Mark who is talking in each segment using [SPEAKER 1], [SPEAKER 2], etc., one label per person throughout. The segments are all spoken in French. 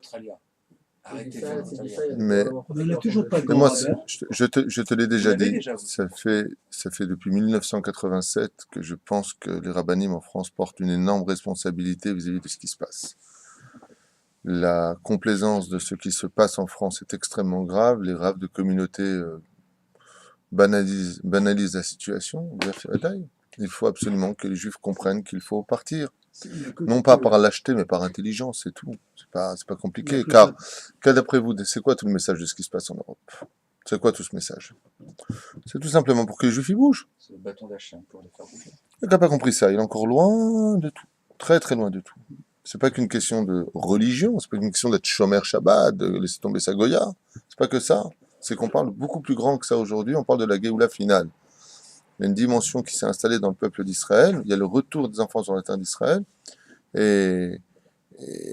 [SPEAKER 1] Australia. Arrêtez
[SPEAKER 2] ça,
[SPEAKER 1] de
[SPEAKER 2] c'est
[SPEAKER 1] faire
[SPEAKER 2] dit
[SPEAKER 1] Australia.
[SPEAKER 2] ça, il y a
[SPEAKER 3] Mais-
[SPEAKER 2] vraiment
[SPEAKER 4] Mais on n'a toujours pas de
[SPEAKER 3] Et moi,
[SPEAKER 4] grand rabbin.
[SPEAKER 3] je te l'ai
[SPEAKER 1] Vous
[SPEAKER 3] déjà
[SPEAKER 1] l'avez
[SPEAKER 3] dit,
[SPEAKER 1] déjà, vous.
[SPEAKER 3] ça fait depuis 1987 que je pense que les rabbinim en France portent une énorme responsabilité vis-à-vis de ce qui se passe. La complaisance de ce qui se passe en France est extrêmement grave. Les rabbins de communauté banalisent la situation. Il faut absolument que les juifs comprennent qu'il faut partir.
[SPEAKER 4] Il y a que
[SPEAKER 3] Non
[SPEAKER 4] ça
[SPEAKER 3] pas
[SPEAKER 4] que-
[SPEAKER 3] par lâcheté, mais par intelligence, c'est tout. C'est pas
[SPEAKER 4] il y a
[SPEAKER 3] compliqué.
[SPEAKER 4] que
[SPEAKER 3] Car,
[SPEAKER 4] ça.
[SPEAKER 3] d'après vous, c'est quoi tout le message de ce qui se passe en Europe? C'est quoi tout ce message? C'est tout simplement pour que les juifs y bougent.
[SPEAKER 1] C'est le bâton d'Hachem pour les faire bouger.
[SPEAKER 3] Il n'a pas compris ça. Il est encore loin de tout. Très très loin de tout. C'est pas qu'une question de religion, c'est pas qu'une question d'être Shomer Shabbat, de laisser tomber sa Goya. C'est pas que ça. C'est qu'on parle beaucoup plus grand que ça aujourd'hui. On parle de la Géoula finale. Il y a une dimension qui s'est installée dans le peuple d'Israël. Il y a le retour des enfants sur la terre d'Israël. Et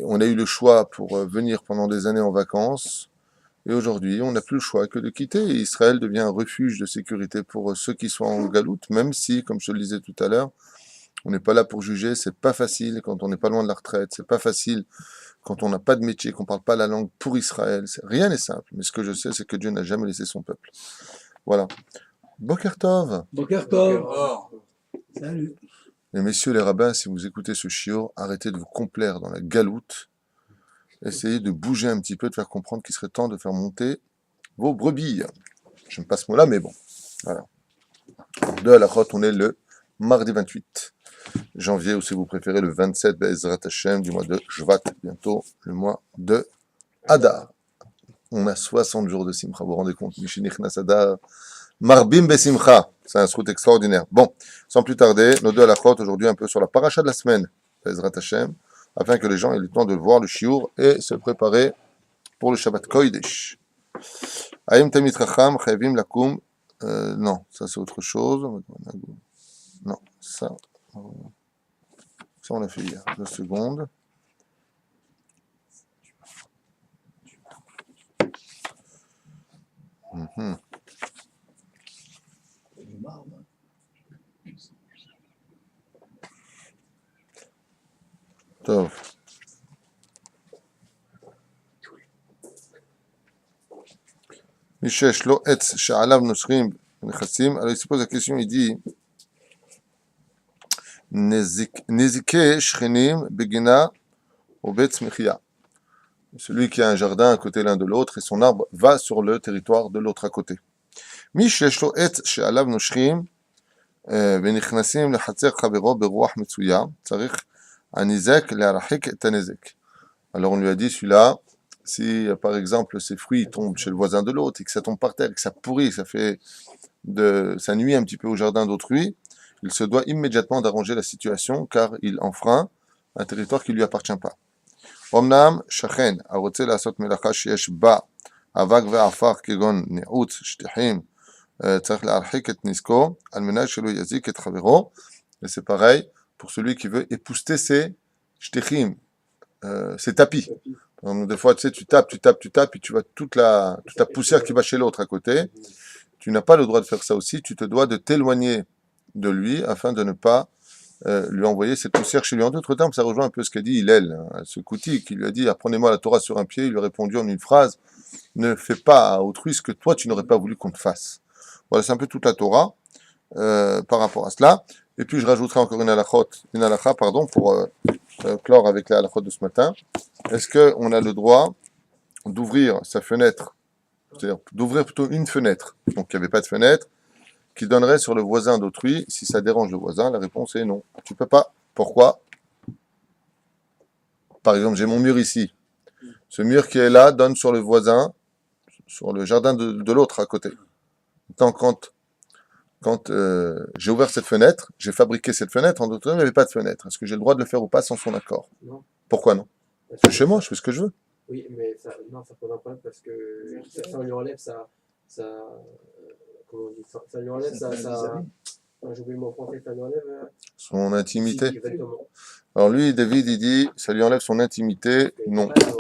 [SPEAKER 3] on a eu le choix pour venir pendant des années en vacances. Et aujourd'hui, on n'a plus le choix que de quitter. Et Israël devient un refuge de sécurité pour ceux qui sont en galoute, même si, comme je le disais tout à l'heure, on n'est pas là pour juger. C'est pas facile quand on n'est pas loin de la retraite. C'est pas facile quand on n'a pas de métier, qu'on parle pas la langue pour Israël. Rien n'est simple. Mais ce que je sais, c'est que Dieu n'a jamais laissé son peuple. Voilà. Boker Tov.
[SPEAKER 4] Boker Tov.
[SPEAKER 1] Or,
[SPEAKER 4] Salut.
[SPEAKER 3] Et messieurs les rabbins, si vous écoutez ce shiur, arrêtez de vous complaire dans la galoute. Essayez de bouger un petit peu, de faire comprendre qu'il serait temps de faire monter vos brebis. J'aime pas ce mot-là, mais bon. Voilà. De Halachot, on est le mardi 28 janvier, ou si vous préférez le 27 Be'ezrat Hashem du mois de Shvat, bientôt le mois de Adar. On a 60 jours de Simcha, vous vous rendez compte? Mishinichnas Adar, Marbim Besimcha. C'est un route extraordinaire. Bon, sans plus tarder, nos deux Halachot, aujourd'hui un peu sur la paracha de la semaine, Be'ezrat Hashem, afin que les gens aient le temps de voir le shiur et se préparer pour le Shabbat Kodesh. Ayim Tamit Racham, Chayvim Lakum. Non, ça c'est autre chose. Non, ça on l'a fait hier. 2 secondes. Mhm.
[SPEAKER 4] Du marbre.
[SPEAKER 3] טוב. מי שיש לו עץ שעליו נושרים ונכסים, alors il se pose la question, il dit נזיקי שכנים בגינה ובית צמחייה. Celui qui a un jardin à côté l'un de l'autre et son arbre va sur le territoire de l'autre à côté. מי שיש לו עץ שעליו נושרים ונכנסים לחצר חברו ברוח מצויה, צריך הנזק להרחיק את הנזק. Alors on lui a dit, celui-là, si par exemple ces fruits tombent chez le voisin de l'autre et que ça tombe par terre, que ça pourrit, ça nuit un petit peu au jardin d'autrui, il se doit immédiatement d'arranger la situation car il enfreint un territoire qui ne lui appartient pas. אמנם שכן הרוצה לעשות מלאכה שיש בה אבק ועפר כגון ניעוץ, שטיחים, צריך להרחיק את נזקו על מנת שלא יזיק את חברו. Et c'est pareil pour celui qui veut épousseter ses shtichim, ses tapis. Donc, des fois, tu sais, tu tapes, et tu vois toute la poussière qui va chez l'autre à côté. Tu n'as pas le droit de faire ça aussi. Tu te dois de t'éloigner de lui afin de ne pas lui envoyer cette poussière chez lui. En d'autres termes, ça rejoint un peu ce qu'a dit Hillel, ce Kouti, qui lui a dit « Apprenez-moi la Torah sur un pied ». Il lui a répondu en une phrase « Ne fais pas à autrui ce que toi, tu n'aurais pas voulu qu'on te fasse ». Voilà, c'est un peu toute la Torah par rapport à cela. Et puis, je rajouterai encore une halakha, pour clore avec la halakha de ce matin. Est-ce qu'on a le droit d'ouvrir sa fenêtre, c'est-à-dire d'ouvrir plutôt une fenêtre, donc il n'y avait pas de fenêtre, qui donnerait sur le voisin d'autrui, si ça dérange le voisin? La réponse est non. Tu peux pas. Pourquoi? Par exemple, j'ai mon mur ici. Ce mur qui est là donne sur le voisin, sur le jardin de l'autre à côté. Quand j'ai ouvert cette fenêtre, j'ai fabriqué cette fenêtre, en d'autres termes, il n'y avait pas de fenêtre. Est-ce que j'ai le droit de le faire ou pas sans son accord?
[SPEAKER 2] Non.
[SPEAKER 3] Pourquoi non?
[SPEAKER 2] Parce
[SPEAKER 3] C'est
[SPEAKER 2] que
[SPEAKER 3] chez moi, je fais ce que je veux.
[SPEAKER 2] Oui, mais ça pose un problème parce que ça lui enlève comment on dit, ça lui enlève j'ai oublié mon français, ça lui enlève
[SPEAKER 3] Son intimité.
[SPEAKER 2] exactement.
[SPEAKER 3] Alors lui, David, il dit, ça lui enlève son intimité. Non.
[SPEAKER 2] Parce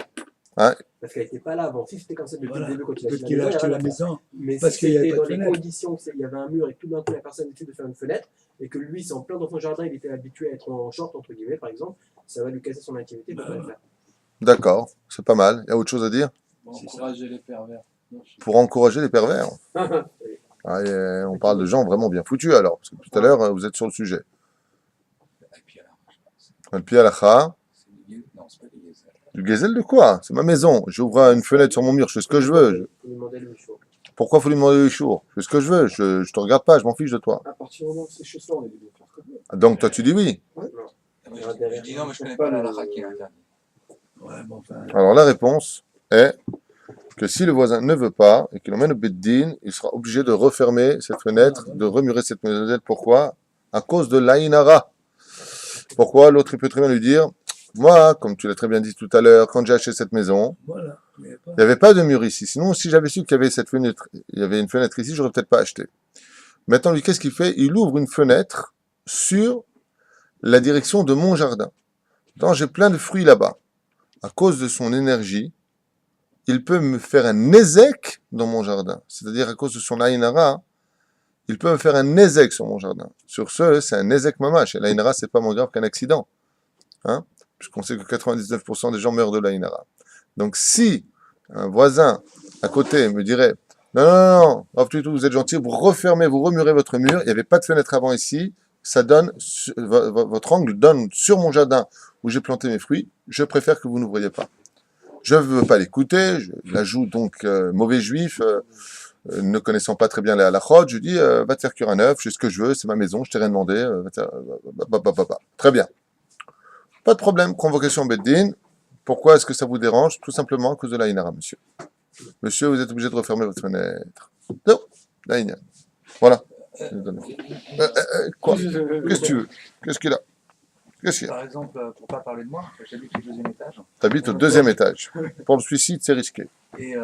[SPEAKER 3] Hein?
[SPEAKER 2] qu'elle n'était pas là avant. Si c'était comme ça depuis
[SPEAKER 4] Voilà.
[SPEAKER 2] le début quand il a
[SPEAKER 4] Peut-être qu'il a acheté la maison.
[SPEAKER 2] Mais
[SPEAKER 4] Parce
[SPEAKER 2] si
[SPEAKER 4] qu'il y avait
[SPEAKER 2] c'était
[SPEAKER 4] pas
[SPEAKER 2] dans
[SPEAKER 4] de
[SPEAKER 2] les
[SPEAKER 4] fenêtre.
[SPEAKER 2] conditions qu'il y avait un mur et que tout d'un coup la personne décide de faire une fenêtre et que lui, c'est en plein dans son jardin, il était habitué à être en short, entre guillemets, par exemple, ça va lui casser son intimité, il ne peut pas le faire.
[SPEAKER 3] D'accord, c'est pas mal. Il y a autre chose à dire?
[SPEAKER 1] Pour encourager les pervers.
[SPEAKER 3] Pour encourager les pervers. Ah, et on parle de gens vraiment bien foutus alors, parce que tout à l'heure, vous êtes sur le sujet.
[SPEAKER 1] Et puis alors,
[SPEAKER 3] Le pied à la kha,
[SPEAKER 1] non, c'est pas des gazelles.
[SPEAKER 3] du gazelle de quoi? C'est ma maison. J'ouvre une fenêtre sur mon mur, je fais ce que je veux.
[SPEAKER 2] Faut lui demander le chaud.
[SPEAKER 3] Pourquoi faut lui demander le jour? Je fais ce que je veux. Je te regarde pas, je m'en fiche de toi.
[SPEAKER 2] À partir du moment où c'est chez soi, on est libre de faire comme ça.
[SPEAKER 3] Donc toi, tu dis oui.
[SPEAKER 2] Non.
[SPEAKER 1] Je dis non, mais je connais pas la halakha qui est interdite.
[SPEAKER 4] Ouais, mais enfin,
[SPEAKER 3] Alors la réponse est que si le voisin ne veut pas et qu'il emmène au Beddin, il sera obligé de refermer cette fenêtre, de remurer cette fenêtre. Pourquoi? À cause de l'Aïnara. Pourquoi? L'autre, il peut très bien lui dire, moi, comme tu l'as très bien dit tout à l'heure, quand j'ai acheté cette maison,
[SPEAKER 4] voilà. Il y avait pas-
[SPEAKER 3] il n'y avait pas de mur ici. Sinon, si j'avais su qu'il y avait cette fenêtre, il y avait une fenêtre ici, j'aurais peut-être pas acheté. Maintenant, lui, qu'est-ce qu'il fait? Il ouvre une fenêtre sur la direction de mon jardin. Quand j'ai plein de fruits là-bas, à cause de son énergie, il peut me faire un nézek dans mon jardin. C'est-à-dire, à cause de son Aïnara, il peut me faire un nézek sur mon jardin. Sur ce, c'est un nézek mamash. Et l'Aïnara, c'est pas moins grave qu'un accident. Hein? Puisqu'on sait que 99% des gens meurent de l'Aïnara. Donc, si un voisin à côté me dirait, non, vous êtes gentil, vous refermez, vous remurez votre mur, il n'y avait pas de fenêtre avant ici, ça donne, votre angle donne sur mon jardin où j'ai planté mes fruits, je préfère que vous n'ouvriez pas. Je ne veux pas l'écouter, je l'ajoute donc mauvais juif, ne connaissant pas très bien la halachot, je dis, va te faire cuire un œuf, je fais ce que je veux, c'est ma maison, je t'ai rien demandé, très bien. Pas de problème, convocation Beddin. Pourquoi est-ce que ça vous dérange? Tout simplement à cause de l'Aïnara, monsieur. Monsieur, vous êtes obligé de refermer votre fenêtre. Non, l'Aïnara. Voilà. Quoi? Qu'est-ce que tu veux? Qu'est-ce qu'il a? Qu'est-ce qu'il y a?
[SPEAKER 1] Par exemple, pour pas parler de moi, j'habite au deuxième étage.
[SPEAKER 3] T'habites au deuxième étage. Pour le suicide, c'est risqué.
[SPEAKER 1] Et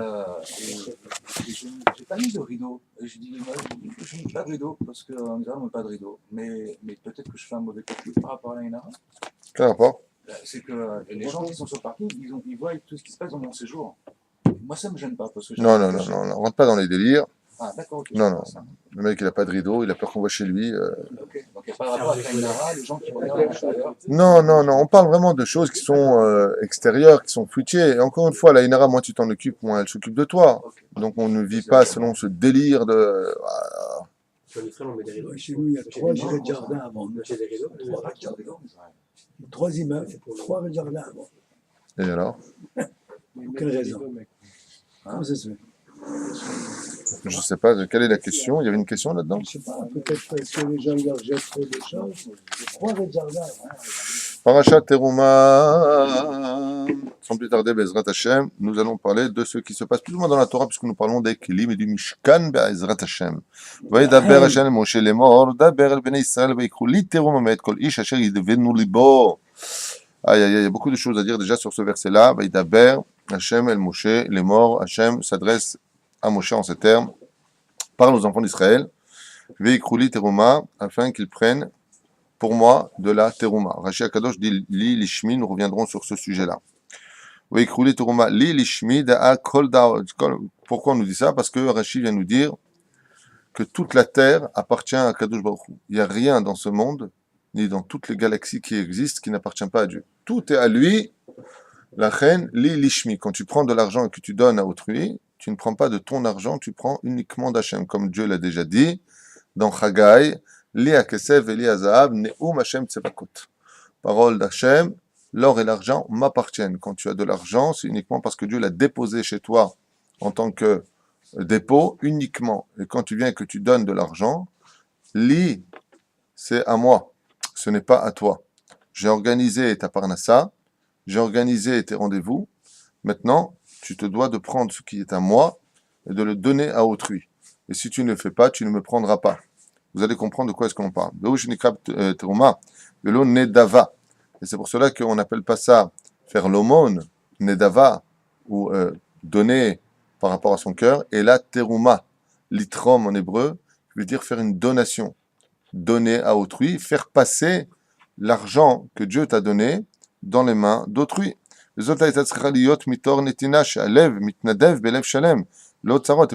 [SPEAKER 1] j'ai pas mis de rideau. Et je dis, moi, je n'ai pas de rideau, parce qu'en Israël, on n'a pas de rideau. Mais peut-être que je fais un mauvais calcul par rapport à l'Aïnara.
[SPEAKER 3] Quel rapport?
[SPEAKER 1] C'est que les gens qui sont sur le parking, ils voient tout ce qui se passe dans mon séjour. Moi, ça me gêne pas, parce que
[SPEAKER 3] Non, on rentre pas dans les délires.
[SPEAKER 1] Ah, d'accord, ok.
[SPEAKER 3] Non. Le mec, il a pas de rideau, il a peur qu'on voit chez lui.
[SPEAKER 1] Ok, donc il n'y a pas de rapport avec l'Aïnara, les gens qui regardent à l'extérieur.
[SPEAKER 3] Non, on parle vraiment de choses qui sont extérieures, qui sont fruitiées. Et encore une fois, la Inara, moins tu t'en occupes, moins elle s'occupe de toi.
[SPEAKER 1] Ok.
[SPEAKER 3] Donc on ne vit pas selon ce délire de...
[SPEAKER 2] Sur l'Israël, on met des rideaux.
[SPEAKER 4] Chez nous, il y a 3 jardins de jardin avant.
[SPEAKER 2] On achète des rideaux.
[SPEAKER 4] 3 immeubles, 3 jardins avant.
[SPEAKER 3] Et alors?
[SPEAKER 4] Aucune raison. Comment ça se fait?
[SPEAKER 3] Je sais pas, quelle est la question? Il y avait une question là-dedans?
[SPEAKER 4] Je sais pas, peut-être parce que les gens leur jettent trop de choses. 3 jardins.
[SPEAKER 3] Parashat Teruma. Sans plus tarder, Bezrat Hashem, nous allons parler de ce qui se passe plus ou moins dans la Torah, puisque nous parlons des Kelim et du Mishkan Be'ezrat Hashem. וידבר השם למשה לאמור, דבר אל בני ישראל ויקחו לי תרום מאת כל איש אשר ידבנו ליבו. Aïe, aïe, aïe, il y a beaucoup de choses à dire déjà sur ce verset-là. וידבר Hashem el Moshe לאמור, Hashem s'adresse à Moshe en ces termes, parle aux enfants d'Israël, ויקחו לי תרומה, afin qu'ils prennent pour moi de la terouma. Rashi Akadosh dit li lishmi, nous reviendrons sur ce sujet-là. Pourquoi on nous dit ça? Parce que Rashi vient nous dire que toute la terre appartient à Kadosh Baruch Hu. Il n'y a rien dans ce monde, ni dans toutes les galaxies qui existent, qui n'appartient pas à Dieu. Tout est à lui. La reine, li lishmi. Quand tu prends de l'argent et que tu donnes à autrui, tu ne prends pas de ton argent, tu prends uniquement d'Hachem. Comme Dieu l'a déjà dit dans Chagai, li hakesev et li hazahav ne'um Hashem tzevakot. Parole d'Hachem. L'or et l'argent m'appartiennent. Quand tu as de l'argent, c'est uniquement parce que Dieu l'a déposé chez toi en tant que dépôt, uniquement. Et quand tu viens et que tu donnes de l'argent, li, c'est à moi. Ce n'est pas à toi. J'ai organisé ta parnassa, j'ai organisé tes rendez-vous. Maintenant, tu te dois de prendre ce qui est à moi et de le donner à autrui. Et si tu ne le fais pas, tu ne me prendras pas. Vous allez comprendre de quoi est-ce qu'on parle. Velo nedava. Et c'est pour cela qu'on n'appelle pas ça faire l'aumône, nedava, ou donner par rapport à son cœur, et la teruma, litrom en hébreu, veut dire faire une donation, donner à autrui, faire passer l'argent que Dieu t'a donné dans les mains d'autrui. Et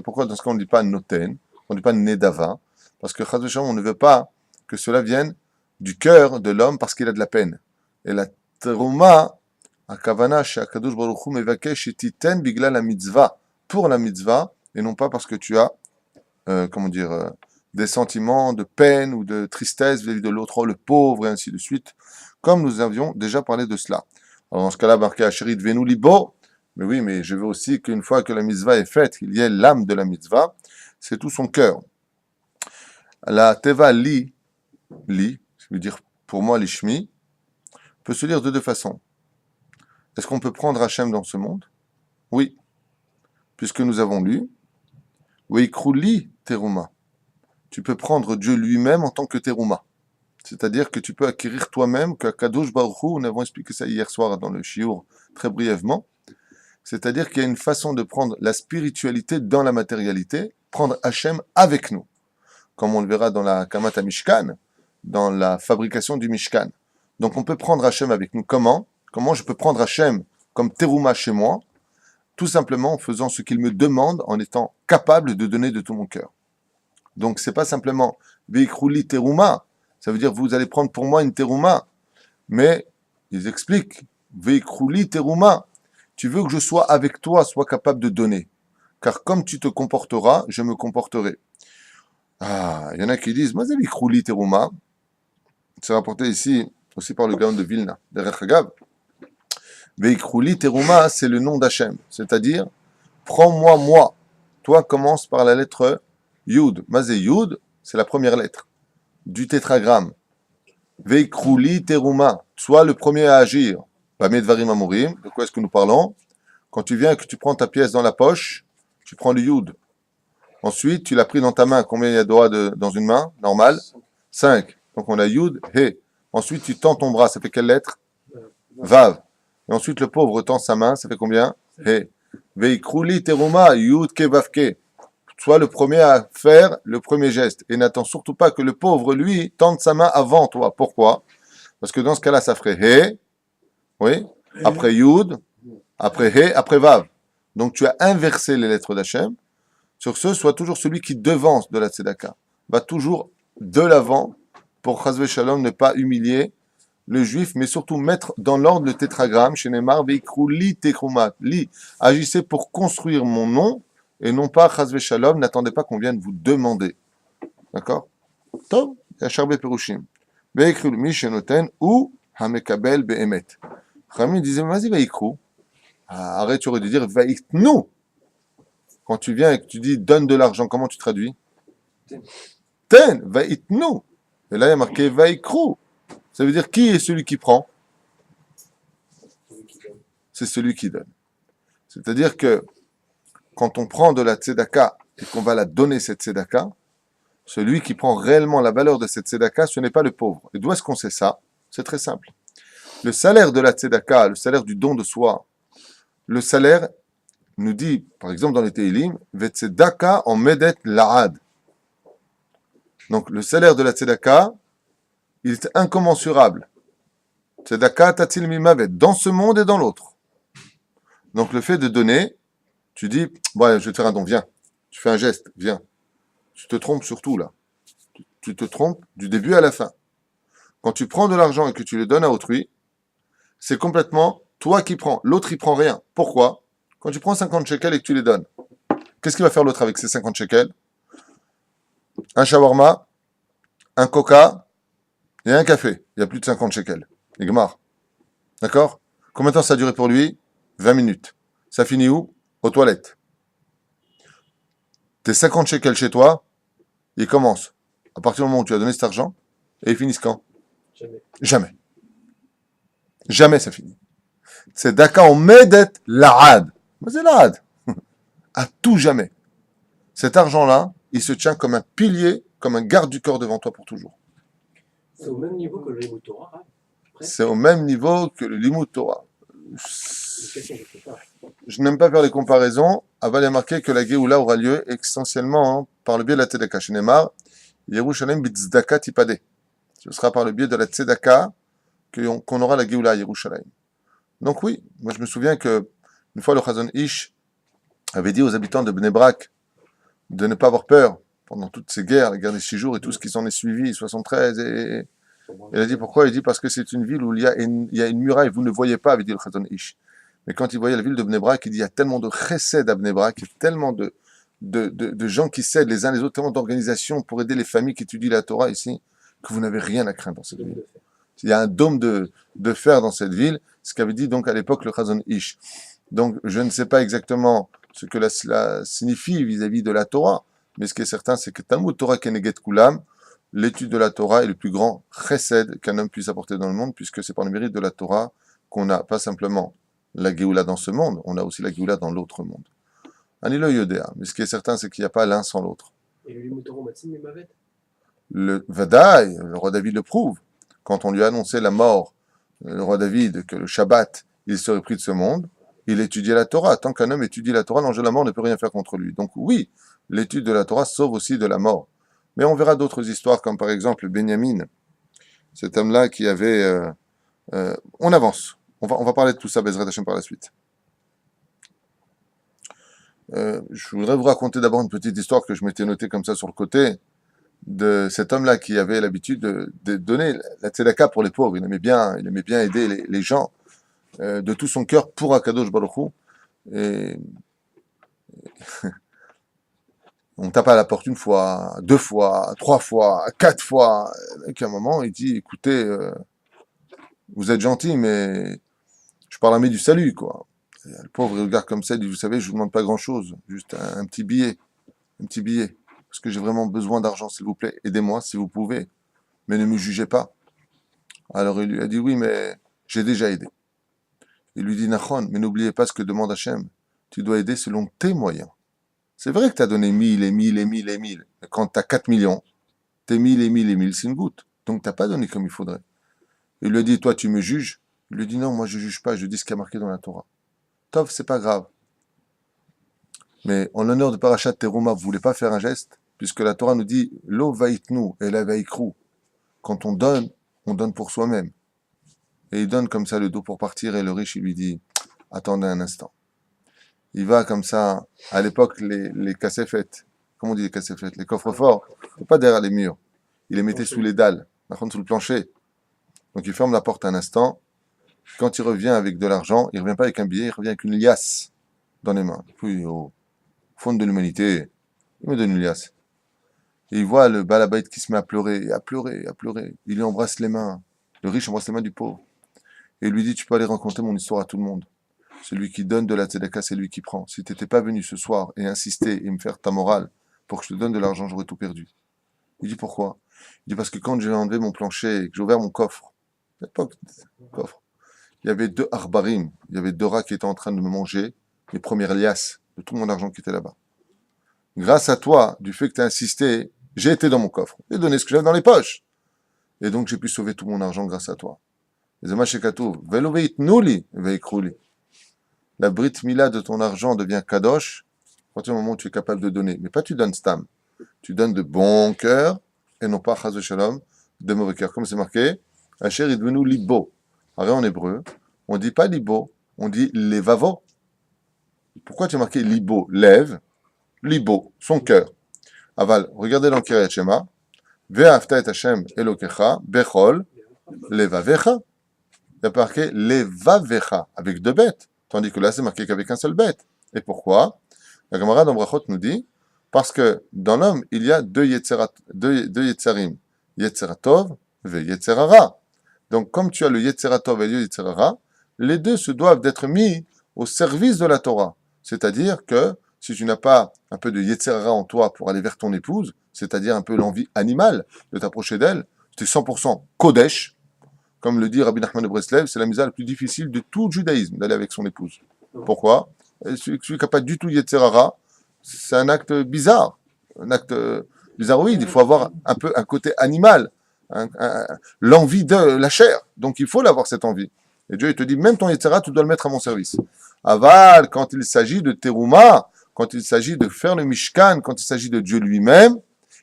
[SPEAKER 3] pourquoi dans ce cas on ne dit pas noten, on ne dit pas nedava, parce que on ne veut pas que cela vienne du cœur de l'homme parce qu'il a de la peine. Et la terouma Akavana she'akadosh baruch hu mevakesh shetiten bigla la mitzvah, pour la mitzvah, et non pas parce que tu as, des sentiments de peine ou de tristesse vis-à-vis de l'autre, oh, le pauvre, et ainsi de suite, comme nous avions déjà parlé de cela. Alors dans ce cas-là, marqué Asherit Venu Libo, mais oui, mais je veux aussi qu'une fois que la mitzvah est faite, qu'il y ait l'âme de la mitzvah, c'est tout son cœur. La teva li, ça veut dire pour moi l'ishmi, peut se lire de deux façons. Est-ce qu'on peut prendre Hachem dans ce monde? Oui, puisque nous avons lu Weikruli teruma. Tu peux prendre Dieu lui-même en tant que teruma. C'est-à-dire que tu peux acquérir toi-même, que Kadosh Baruch Hu, nous avons expliqué ça hier soir dans le shiur, très brièvement, c'est-à-dire qu'il y a une façon de prendre la spiritualité dans la matérialité, prendre Hachem avec nous, comme on le verra dans la Kamata Mishkan, dans la fabrication du Mishkan. Donc on peut prendre Hachem avec nous. Comment je peux prendre Hachem comme teruma chez moi? Tout simplement en faisant ce qu'il me demande, en étant capable de donner de tout mon cœur. Donc c'est pas simplement Veikruli teruma, ça veut dire vous allez prendre pour moi une teruma, mais ils expliquent Veikruli teruma, tu veux que je sois avec toi, sois capable de donner, car comme tu te comporteras, je me comporterai. Ah, il y en a qui disent mais Veikruli teruma, c'est rapporté ici aussi par le Gaon de Vilna, derrière Hagav. Veikruli teruma, c'est le nom d'Hachem, c'est-à-dire prends-moi moi. Toi commence par la lettre Yud. Mazé Yud, c'est la première lettre du tétragramme. Veikruli teruma, sois le premier à agir. Bamedvarim amorim, de quoi est-ce que nous parlons? Quand tu viens et que tu prends ta pièce dans la poche, tu prends le Yud. Ensuite, tu l'as pris dans ta main. Combien il y a de doigts dans une main? Normal 5. Donc on a Yud, He. Ensuite, tu tends ton bras, ça fait quelle lettre? Vav. Et ensuite, le pauvre tend sa main, ça fait combien? He. Veikruli teruma, Yud ke vavke. Sois le premier à faire le premier geste. Et n'attends surtout pas que le pauvre, lui, tende sa main avant toi. Pourquoi? Parce que dans ce cas-là, ça ferait He, oui, après Yud, après He, après Vav. Donc tu as inversé les lettres d'Hachem. Sur ce, sois toujours celui qui devance de la tzedaka. Va toujours de l'avant pour Chazve Shalom ne pas humilier le juif, mais surtout mettre dans l'ordre le tétragramme, chez Neymar, Veikruli tekrumat. Li, agissez pour construire mon nom, et non pas Chazve Shalom, n'attendez pas qu'on vienne vous demander. D'accord? Tov, Yachar Beperushim. Veikruli mishenoten ou Hamekabel be'emet. Rami disait, vas-y, Veikru. Arrête, tu aurais dû dire Veiknu. Quand tu viens et que tu dis donne de l'argent, comment tu traduis? Ten, Veiknu. Et là, il y a marqué Veikru. Ça veut dire qui est celui qui prend? C'est celui qui donne. C'est-à-dire que quand on prend de la tzedaka et qu'on va la donner cette tzedaka, celui qui prend réellement la valeur de cette tzedaka, ce n'est pas le pauvre. Et d'où est-ce qu'on sait ça? C'est très simple. Le salaire de la tzedaka, le salaire du don de soi, le salaire nous dit, par exemple dans les Teilim, Vetzedaka en medet la'ad. Donc le salaire de la tzedaka, il est incommensurable. Tzedaka tatil mimavet, dans ce monde et dans l'autre. Donc le fait de donner, tu dis, bon, je vais te faire un don, viens. Tu fais un geste, viens. Tu te trompes surtout là. Tu te trompes du début à la fin. Quand tu prends de l'argent et que tu le donnes à autrui, c'est complètement toi qui prends. L'autre, il prend rien. Pourquoi? Quand tu prends 50 shekels et que tu les donnes, qu'est-ce qu'il va faire l'autre avec ces 50 shekels? Un shawarma, un coca et un café. Il y a plus de 50 shekels. Et Gmar. D'accord? Combien de temps ça a duré pour lui? 20 minutes. Ça finit où? Aux toilettes. Tes 50 shekels chez toi, ils commencent à partir du moment où tu as donné cet argent et ils finissent quand?
[SPEAKER 2] Jamais.
[SPEAKER 3] Jamais. Jamais ça finit. C'est Daka en Medet La'ad. Mais c'est La'ad. À tout jamais. Cet argent-là, il se tient comme un pilier, comme un garde du corps devant toi pour toujours.
[SPEAKER 2] C'est au même niveau que le Limud Torah. Hein.
[SPEAKER 3] C'est au même niveau que le Limud Torah.
[SPEAKER 2] Une question que je fais pas.
[SPEAKER 3] Je n'aime pas faire les comparaisons. Aval est marqué que la Géoula aura lieu essentiellement par le biais de la Tzedaka. Chez Neymar, Yerushalem bitzdaka tipade. Ce sera par le biais de la Tzedaka qu'on aura la Géoula à Yerushalem. Donc oui, moi je me souviens que une fois le Chazon Ish avait dit aux habitants de Bnei Brak de ne pas avoir peur pendant toutes ces guerres, la guerre des 6 jours et tout ce qui s'en est suivi, 73 et Il a dit pourquoi? Il dit parce que c'est une ville où il y a une muraille, vous ne voyez pas, avait dit le Chazon Ish. Mais quand il voyait la ville de Bnei Brak, il dit il y a tellement de chesed à Bnei Brak, il y a tellement de gens qui s'aident les uns les autres, tellement d'organisations pour aider les familles qui étudient la Torah ici, que vous n'avez rien à craindre dans cette ville. Il y a un dôme de fer dans cette ville, ce qu'avait dit donc à l'époque le Chazon Ish. Donc je ne sais pas exactement ce que cela signifie vis-à-vis de la Torah, mais ce qui est certain, c'est que Talmud Torah Keneget Kulam, l'étude de la Torah est le plus grand chesed qu'un homme puisse apporter dans le monde, puisque c'est par le mérite de la Torah qu'on n'a pas simplement la Géoula dans ce monde, on a aussi la Géoula dans l'autre monde. Anilo Yodea, mais ce qui est certain, c'est qu'il n'y a pas l'un sans l'autre.
[SPEAKER 2] Et le Limutoro Matsim et Mavet.
[SPEAKER 3] Le Vadaï, le roi David le prouve. Quand on lui a annoncé la mort, le roi David, que le Shabbat, il serait pris de ce monde, il étudiait la Torah. Tant qu'un homme étudie la Torah, l'ange de la mort ne peut rien faire contre lui. Donc oui, l'étude de la Torah sauve aussi de la mort. Mais on verra d'autres histoires, comme par exemple Benjamin, cet homme-là qui avait... on avance. On va parler de tout ça, Bezrat Hashem, par la suite. Je voudrais vous raconter d'abord une petite histoire que je m'étais notée comme ça sur le côté, de cet homme-là qui avait l'habitude de donner la tzedaka pour les pauvres. Il aimait bien aider les gens de tout son cœur pour Akadosh Baruch Hu. Et on tape à la porte une fois, 2 fois, 3 fois, 4 fois. Et qu'à un moment, il dit, écoutez, vous êtes gentil, mais je parle à mes du salut, quoi. Et le pauvre, il regarde comme ça, il dit, vous savez, je vous demande pas grand-chose, juste un petit billet, parce que j'ai vraiment besoin d'argent, s'il vous plaît, aidez-moi si vous pouvez, mais ne me jugez pas. Alors il lui a dit, oui, mais j'ai déjà aidé. Il lui dit, Nachon, mais n'oubliez pas ce que demande Hachem, tu dois aider selon tes moyens. C'est vrai que tu as donné 1000 et 1000 et 1000 et 1000, mais quand tu as 4 millions, tes 1000 et 1000 et 1000, c'est une goutte, donc tu n'as pas donné comme il faudrait. Il lui a dit, toi tu me juges? Il lui dit, non, moi je juge pas, je dis ce qui est marqué dans la Torah. Tov, c'est pas grave. Mais en l'honneur de Parashat Teruma, vous voulez pas faire un geste? Puisque la Torah nous dit, Lo vaitnu et la vaikru. Quand on donne pour soi-même. Et il donne comme ça le dos pour partir, et le riche, il lui dit, attendez un instant. Il va comme ça, à l'époque, les cassefettes, comment on dit les cassefettes? Les coffres forts, pas derrière les murs. Il les mettait sous les dalles, par contre sous le plancher. Donc il ferme la porte un instant. Quand il revient avec de l'argent, il ne revient pas avec un billet, il revient avec une liasse dans les mains. Puis au fond de l'humanité, il me donne une liasse. Et il voit le balabait qui se met à pleurer, à pleurer, à pleurer. Il lui embrasse les mains. Le riche embrasse les mains du pauvre. Et il lui dit, tu peux aller raconter mon histoire à tout le monde. Celui qui donne de la tzedaka, c'est lui qui prend. Si tu n'étais pas venu ce soir et insister et me faire ta morale pour que je te donne de l'argent, j'aurais tout perdu. Il dit, pourquoi? Il dit, parce que quand j'ai enlevé mon plancher et que j'ai ouvert mon coffre, à l'époque, coffre, il y avait 2 arbarim, il y avait 2 rats qui étaient en train de me manger les premières liasses de tout mon argent qui était là-bas. Grâce à toi, du fait que tu as insisté, j'ai été dans mon coffre. J'ai donné ce que j'avais dans les poches. Et donc, j'ai pu sauver tout mon argent grâce à toi. La brit mila de ton argent devient kadosh à partir du moment où tu es capable de donner. Mais pas tu donnes stam. Tu donnes de bon cœur et non pas chas shalom, de mauvais cœur. Comme c'est marqué, Asher est devenu libo. Alors en hébreu, on dit pas libo, on dit levavo. Pourquoi tu as marqué libo, lève, libo, son cœur. Aval, regardez dans Kiryat Shema, ve'afta et Hashem elokecha, bechol, levavecha. Il y a marqué levavecha, avec 2 bêtes, tandis que là c'est marqué qu'avec un seul bête. Et pourquoi? La Gemara dans Brachot nous dit, parce que dans l'homme, il y a 2 yetzarim, yetzeratov ve yetzerara. Donc, comme tu as le Yetzeratov et le Yetzerara, les 2 se doivent d'être mis au service de la Torah. C'est-à-dire que si tu n'as pas un peu de Yetzerara en toi pour aller vers ton épouse, c'est-à-dire un peu l'envie animale de t'approcher d'elle, tu es 100% Kodesh. Comme le dit Rabbi Nachman de Breslev, c'est la misère la plus difficile de tout le judaïsme, d'aller avec son épouse. Pourquoi? Celui qui n'a pas du tout Yetzerara, c'est un acte bizarre. Un acte bizarroïde. Il faut avoir un peu un côté animal. L'envie de la chair. Donc il faut l'avoir cette envie. Et Dieu il te dit, même ton Yetzera, tu dois le mettre à mon service. Aval, quand il s'agit de Teruma, quand il s'agit de faire le Mishkan, quand il s'agit de Dieu lui-même,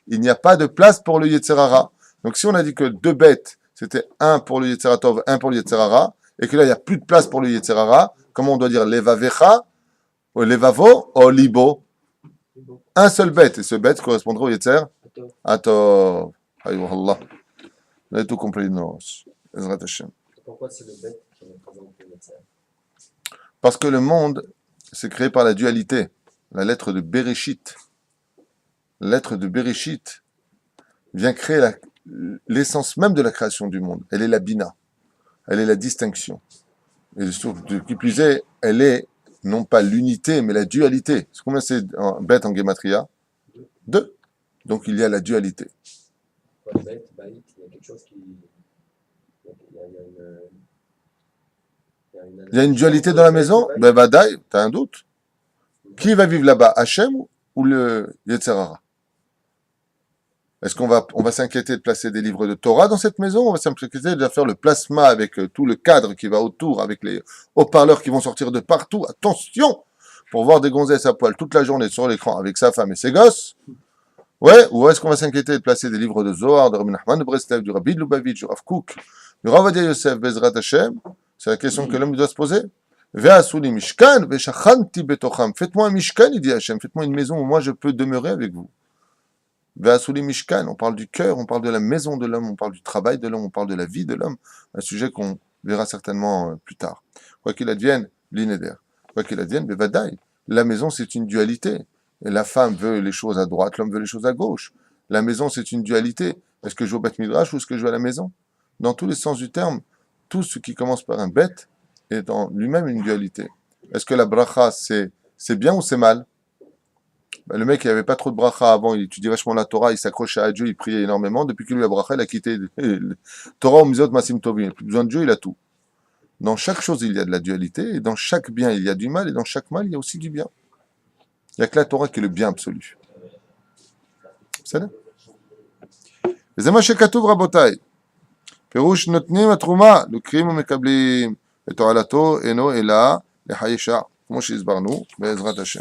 [SPEAKER 3] il n'y a pas de place pour le Yetzerara. Donc si on a dit que 2 bêtes, c'était un pour le Yetzeratov, un pour le Yetzerara, et que là il n'y a plus de place pour le Yetzerara, comment on doit dire Levavecha, ou Levavo, ou Libo? Un seul bête, et ce bête correspondra au Yetzer Atov. Aïe, Allah. Vous avez tout compris, non. Ezrat Hashem.
[SPEAKER 2] Pourquoi c'est le bête qui représente le médecin?
[SPEAKER 3] Parce que le monde, c'est créé par la dualité. La lettre de Bereshit. La lettre de Bereshit vient créer l'essence même de la création du monde. Elle est la bina. Elle est la distinction. Et de qui plus est, elle est non pas l'unité, mais la dualité. Combien c'est bête en gematria? 2. Donc il y a la dualité.
[SPEAKER 2] Quoi, le bête, baït, il y a quelque chose qui.
[SPEAKER 3] Il y a une dualité dans la maison? Ben Badaï, t'as un doute? Qui va vivre là-bas, Hachem ou le Yetzerara? Est-ce qu'on va s'inquiéter de placer des livres de Torah dans cette maison? On va s'inquiéter de faire le plasma avec tout le cadre qui va autour, avec les haut-parleurs qui vont sortir de partout. Attention! Pour voir des gonzesses à poil toute la journée sur l'écran avec sa femme et ses gosses. Ouais, ou est-ce qu'on va s'inquiéter de placer des livres de Zohar, de Rabbi Nachman de Breslev, du Rabbi de Lubavitch, du Rav Kook, du Rav Ovadia Yosef, Bezrat Hashem? C'est la question que l'homme doit se poser. Ve'asuli mishkan, ve'shachanti betocham. Faites-moi un mishkan, il dit Hashem. Faites-moi une maison où moi je peux demeurer avec vous. Ve'asuli mishkan, on parle du cœur, on parle de la maison de l'homme, on parle du travail de l'homme, on parle de la vie de l'homme. Un sujet qu'on verra certainement plus tard. Quoi qu'il advienne, l'inéder. Quoi qu'il advienne, bevadaï. La maison, c'est une dualité. Et la femme veut les choses à droite, l'homme veut les choses à gauche. La maison, c'est une dualité. Est-ce que je vais au Beth Midrash ou est-ce que je vais à la maison? Dans tous les sens du terme, tout ce qui commence par un bête est en lui-même une dualité. Est-ce que la bracha, c'est bien ou c'est mal? Ben, le mec, il n'avait pas trop de bracha avant, il étudiait vachement la Torah, il s'accrochait à Dieu, il priait énormément. Depuis qu'il a eu la bracha, il a quitté Torah au Mizot Masim Tovim. Il n'a plus besoin de Dieu, il a tout. Dans chaque chose, il y a de la dualité, et dans chaque bien, il y a du mal, et dans chaque mal, il y a aussi du bien. Il n'y a que la Torah qui est le bien absolu. C'est ça? וזה מה שכתוב רבותיי. פירוש נותנים התרומה, לוקחים ומקבלים ותועלתו אינו אלא לחיי שעה, כמו שהסברנו, בעזרת השם.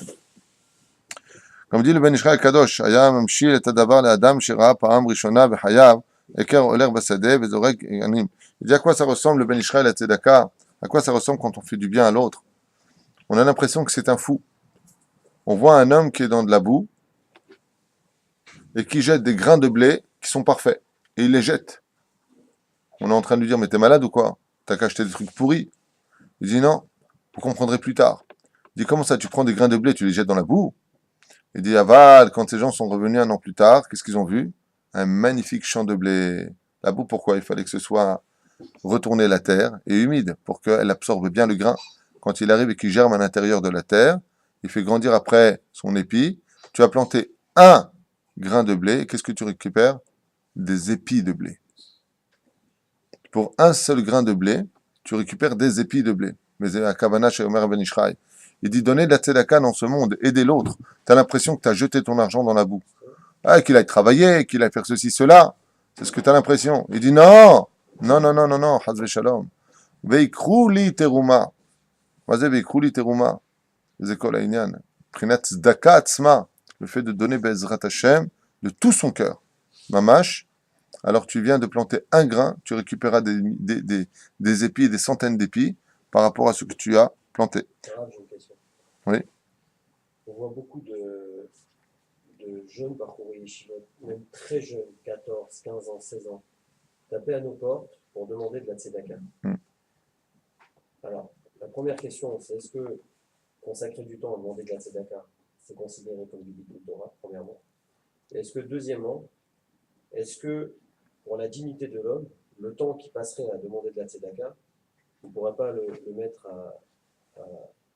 [SPEAKER 3] comme dit le Ben Ishraï הקדוש, היה ממשיל את הדבר לאדם שראה פעם ראשונה בחייו, עקר הולך בשדה וזורק עניינים. Il dit à quoi ça ressemble le Ben Ishraï la tzedaka? À quoi ça ressemble quand on fait du bien à l'autre? On a l'impression que c'est un fou. On voit un homme qui est dans de la boue et qui jette des grains de blé qui sont parfaits. Et il les jette. On est en train de lui dire, mais t'es malade ou quoi? T'as qu'à acheter des trucs pourris. Il dit non, vous comprendrez plus tard. Il dit, comment ça, tu prends des grains de blé, tu les jettes dans la boue? Il dit, aval, quand ces gens sont revenus un an plus tard, qu'est-ce qu'ils ont vu? Un magnifique champ de blé. La boue, pourquoi? Il fallait que ce soit retourné la terre et humide pour qu'elle absorbe bien le grain. Quand il arrive et qu'il germe à l'intérieur de la terre, il fait grandir après son épi. Tu as planté un grain de blé, et qu'est-ce que tu récupères? Des épis de blé. Pour un seul grain de blé, tu récupères des épis de blé. Mais à Kavana chez Omer Ben Ishraï, il dit donner de la tzedaka dans ce monde, aider l'autre. Tu as l'impression que tu as jeté ton argent dans la boue. Ah, qu'il aille travailler, qu'il aille faire ceci, cela. C'est ce que tu as l'impression. Il dit non, non, non, non, non, non, Hazve Shalom. Veikrou li teruma. Mazé veikrou li teruma. C'est quoi l'inyan? Prinat tzedaka atzma. Le fait de donner Bezrat Hashem de tout son cœur. Mamash. Alors tu viens de planter un grain, tu récupéreras des épis, des centaines d'épis par rapport à ce que tu as planté.
[SPEAKER 2] Alors, j'ai une question.
[SPEAKER 3] Oui.
[SPEAKER 2] On voit beaucoup de jeunes Bachouri Yeshivot, même très jeunes, 14, 15 ans, 16 ans, taper à nos portes pour demander de la tzedaka. Alors, la première question, c'est est-ce que consacrer du temps à demander de la tzedaka, c'est considéré comme du Bitul Torah, premièrement? Et est-ce que, deuxièmement, est-ce que, pour la dignité de l'homme, le temps qui passerait à demander de la tzedaka, on ne pourrait pas le mettre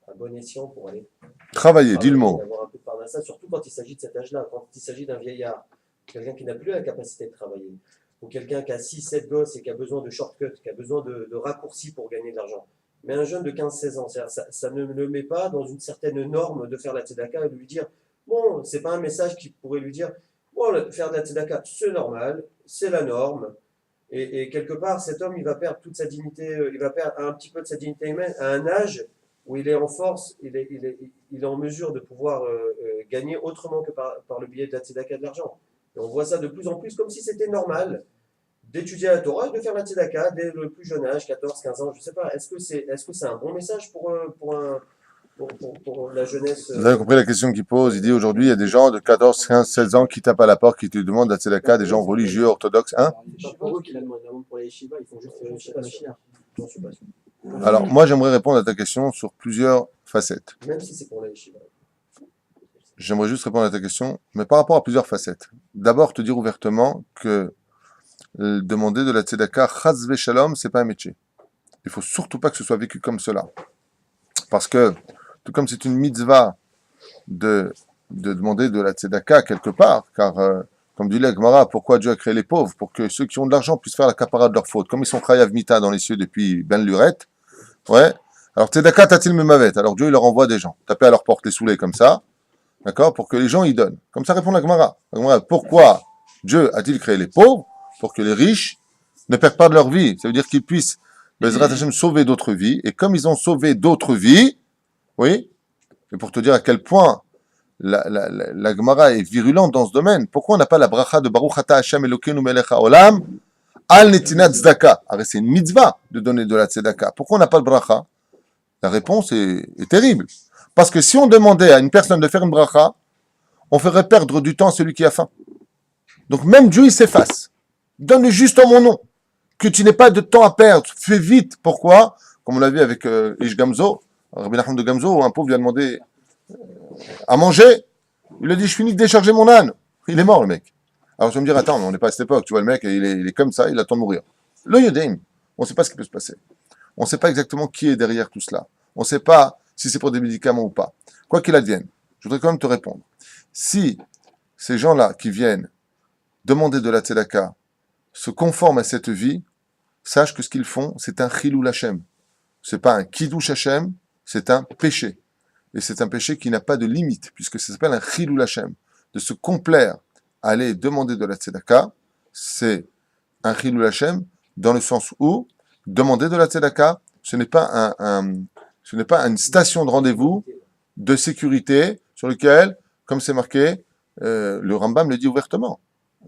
[SPEAKER 2] à bon escient pour aller
[SPEAKER 3] Travailler, dis le mot.
[SPEAKER 2] avoir un peu de parnassa, surtout quand il s'agit de cet âge-là, quand il s'agit d'un vieillard, quelqu'un qui n'a plus la capacité de travailler, ou quelqu'un qui a 6-7 gosses et qui a besoin de shortcuts, qui a besoin de raccourcis pour gagner de l'argent. Mais un jeune de 15-16 ans, ça ne le met pas dans une certaine norme de faire la tzedaka et de lui dire, bon, c'est pas un message qui pourrait lui dire, bon, faire de la tzedaka, c'est normal, c'est la norme. Et quelque part, cet homme, il va perdre toute sa dignité, il va perdre un petit peu de sa dignité humaine à un âge où il est en force, il est en mesure de pouvoir gagner autrement que par le biais de la tzedaka de l'argent. Et on voit ça de plus en plus comme si c'était normal d'étudier la Torah et de faire la tzedaka dès le plus jeune âge, 14, 15 ans, je ne sais pas. Est-ce que c'est un bon message pour un pour la jeunesse.
[SPEAKER 3] Vous avez compris la question qu'il pose. Il dit aujourd'hui, il y a des gens de 14, 15, 16 ans qui tapent à la porte, qui te demandent la tzedaka, des gens religieux, orthodoxes. Hein?
[SPEAKER 2] C'est pas pour eux qu'il a demandé, pour les yeshivas, ils font juste le Mashiach. J'en suis pas sûr.
[SPEAKER 3] Alors, moi, j'aimerais répondre à ta question sur plusieurs facettes.
[SPEAKER 2] Même si c'est pour les yeshivas.
[SPEAKER 3] J'aimerais juste répondre à ta question, mais par rapport à plusieurs facettes. D'abord, te dire ouvertement que demander de la tzedaka, chaz shalom, c'est pas un métier. Il faut surtout pas que ce soit vécu comme cela. Parce que, tout comme c'est une mitzvah de demander de la tzedaka quelque part, car, comme dit la Gemara, pourquoi Dieu a créé les pauvres? Pour que ceux qui ont de l'argent puissent faire la capara de leurs fautes. Comme ils sont chayav mita dans les cieux depuis ben lurette, ouais. Alors, tzedaka tatil memavet. Alors, Dieu, il leur envoie des gens. Taper à leur porte les saoulés comme ça. D'accord? Pour que les gens y donnent. Comme ça répond la Gemara. La Gemara, pourquoi Dieu a-t-il créé les pauvres? Pour que les riches ne perdent pas de leur vie. Ça veut dire qu'ils puissent, Bezrat Hashem, sauver d'autres vies. Et comme ils ont sauvé d'autres vies, oui, et pour te dire à quel point la Gemara est virulente dans ce domaine, pourquoi on n'a pas la bracha de Baruch Ata Hashem Elokeinu Melech HaOlam Al Netinat Tzedaka? Alors c'est une mitzvah de donner de la tzedaka. Pourquoi on n'a pas le bracha? La réponse est terrible. Parce que si on demandait à une personne de faire une bracha, on ferait perdre du temps à celui qui a faim. Donc même Dieu, il s'efface. Donne juste en mon nom. Que tu n'aies pas de temps à perdre. Fais vite. Pourquoi? Comme on l'a vu avec Ish Gamzo, Rabbi Nachman de Gamzo, où un pauvre lui a demandé à manger. Il a dit, je finis de décharger mon âne. Il est mort, le mec. Alors je vais me dire, attends, on n'est pas à cette époque. Tu vois, le mec, il est comme ça, il attend de mourir. Le Yodeim, on ne sait pas ce qui peut se passer. On ne sait pas exactement qui est derrière tout cela. On ne sait pas si c'est pour des médicaments ou pas. Quoi qu'il advienne, je voudrais quand même te répondre. Si ces gens-là qui viennent demander de la tzedaka se conforment à cette vie, sache que ce qu'ils font, c'est un chilul Hashem. C'est pas un kiddush Hashem, c'est un péché. Et c'est un péché qui n'a pas de limite, puisque ça s'appelle un chilul Hashem. De se complaire à aller demander de la tzedaka, c'est un chilul Hashem, dans le sens où demander de la tzedaka, ce n'est pas ce n'est pas une station de rendez-vous de sécurité sur lequel, comme c'est marqué, le Rambam le dit ouvertement,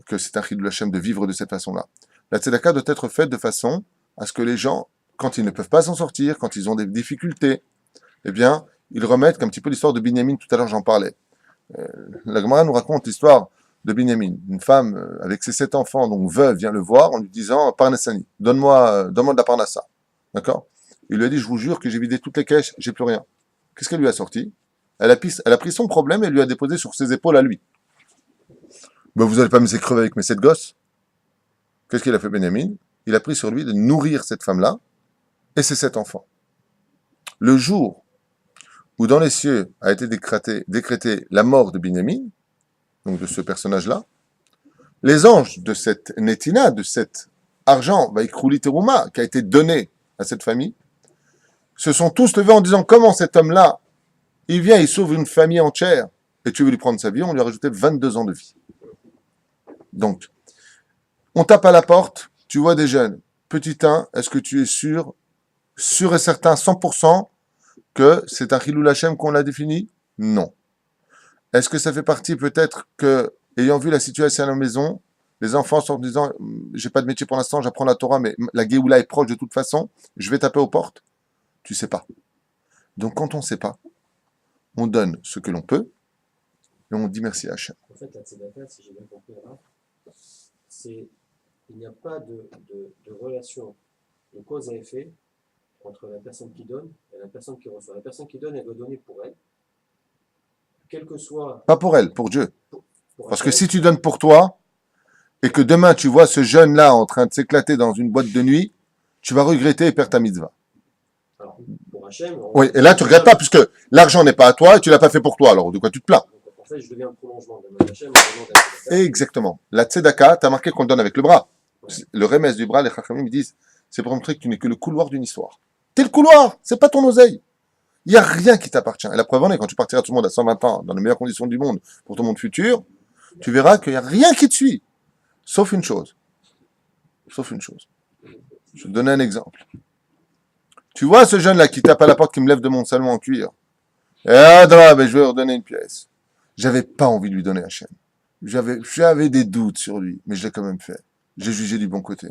[SPEAKER 3] que c'est un chilul Hashem de vivre de cette façon-là. La tzedaka doit être faite de façon à ce que les gens, quand ils ne peuvent pas s'en sortir, quand ils ont des difficultés, eh bien, ils remettent, comme un petit peu l'histoire de Binyamin, tout à l'heure j'en parlais. La Gemara nous raconte l'histoire de Binyamin. Une femme avec ses 7 enfants, donc veuve, vient le voir en lui disant, Parnassani, donne-moi de la Parnassa. D'accord? Il lui a dit, je vous jure que j'ai vidé toutes les caisses, j'ai plus rien. Qu'est-ce qu'elle lui a sorti? Elle a pris son problème et lui a déposé sur ses épaules à lui. Ben, vous n'allez pas me laisser crever avec mes 7 gosses? Qu'est-ce qu'il a fait Binyamin? Il a pris sur lui de nourrir cette femme-là et ses 7 enfants. Le jour où dans les cieux a été décrété la mort de Binyamin, donc de ce personnage-là, les anges de cette netina, de cet argent, Vaikrouli Teruma, qui a été donné à cette famille, se sont tous levés en disant, comment cet homme-là, il vient, il sauve une famille entière, et tu veux lui prendre sa vie, on lui a rajouté 22 ans de vie. Donc, on tape à la porte, tu vois des jeunes. Petit 1, est-ce que tu es sûr et certain, 100%, que c'est un chilul Hashem qu'on l'a défini? Non. Est-ce que ça fait partie peut-être que, ayant vu la situation à la maison, les enfants sont en disant, j'ai pas de métier pour l'instant, j'apprends la Torah, mais la Géoula est proche de toute façon, je vais taper aux portes? Tu sais pas. Donc quand on sait pas, on donne ce que l'on peut, et on dit merci à Hashem.
[SPEAKER 2] En fait, la tzedaka, si j'ai bien compris, il n'y a pas de relation de cause à effet entre la personne qui donne et la personne qui reçoit. La personne qui donne, elle doit donner pour elle, quel que soit...
[SPEAKER 3] Pas pour elle, pour Dieu.
[SPEAKER 2] Pour
[SPEAKER 3] Parce que si tu donnes pour toi, et que demain tu vois ce jeune-là en train de s'éclater dans une boîte de nuit, tu vas regretter et perdre ta mitzvah.
[SPEAKER 2] Alors, pour Hachem...
[SPEAKER 3] Oui, et là tu ne regrettes pas, puisque l'argent n'est pas à toi et tu ne l'as pas fait pour toi, alors de quoi tu te plains?
[SPEAKER 2] Donc, en fait, je deviens un prolongement de Hachem, au nom de la tzedaka.
[SPEAKER 3] Exactement. La tzedaka, tu as marqué qu'on le donne avec le bras. Le remès du bras, les chachamim me disent, c'est pour montrer que tu n'es que le couloir d'une histoire. T'es le couloir, c'est pas ton oseille. Il n'y a rien qui t'appartient. Et la preuve en est, quand tu partiras tout le monde à 120 ans, dans les meilleures conditions du monde, pour ton monde futur, tu verras qu'il n'y a rien qui te suit. Sauf une chose. Sauf une chose. Je vais te donner un exemple. Tu vois ce jeune-là qui tape à la porte, qui me lève de mon salon en cuir. Et ben, je vais lui redonner une pièce. J'avais pas envie de lui donner la chaîne. J'avais des doutes sur lui, mais je l'ai quand même fait. J'ai jugé du bon côté.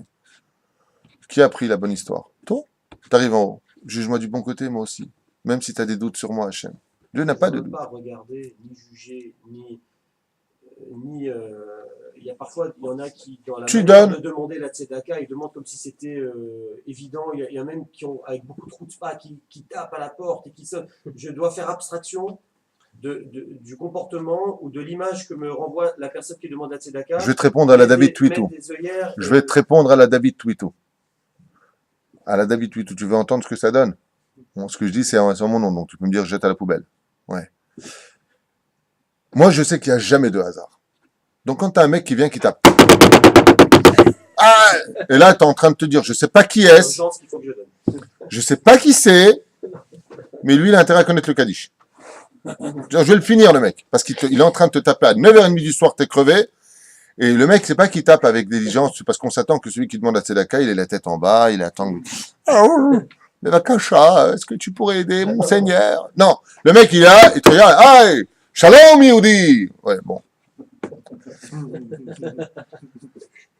[SPEAKER 3] Qui a pris la bonne histoire? Toi? T'arrives en haut. Juge-moi du bon côté, moi aussi. même si tu as des doutes sur moi, Hachem. Dieu n'a pas
[SPEAKER 2] On
[SPEAKER 3] de
[SPEAKER 2] ne peut
[SPEAKER 3] doute.
[SPEAKER 2] pas regarder, ni juger, ni il y a parfois, il y en a qui, dans la
[SPEAKER 3] Tu
[SPEAKER 2] manière
[SPEAKER 3] donnes.
[SPEAKER 2] de demander la tzedaka, ils demandent comme si c'était évident. Il y a même qui ont, avec beaucoup de chutzpah, qui tapent à la porte et qui sonnent. Je dois faire abstraction du comportement ou de l'image que me renvoie la personne qui demande la tzedaka.
[SPEAKER 3] Je vais te répondre à la David Twito. Je vais te répondre à la David Twito. À la David Twito. Tu veux entendre ce que ça donne? Bon, ce que je dis, c'est en mon nom, donc tu peux me dire jette à la poubelle. Ouais. Moi, je sais qu'il n'y a jamais de hasard. Donc, quand tu as un mec qui vient qui tape, ah, et là, tu es en train de te dire, je sais pas qui est-ce, je sais pas qui c'est, mais lui, il a intérêt à connaître le Kaddish. Je vais le finir, le mec, parce qu'il est en train de te taper à 9h30 du soir, t'es crevé, et le mec, c'est pas qu'il tape avec diligence, c'est parce qu'on s'attend que celui qui demande la tzedaka, il ait la tête en bas, il attend. Mais la cacha, est-ce que tu pourrais aider mon Seigneur? Non, le mec, il est là, il te regarde, ah, shalom, Yehudi. Ouais, bon.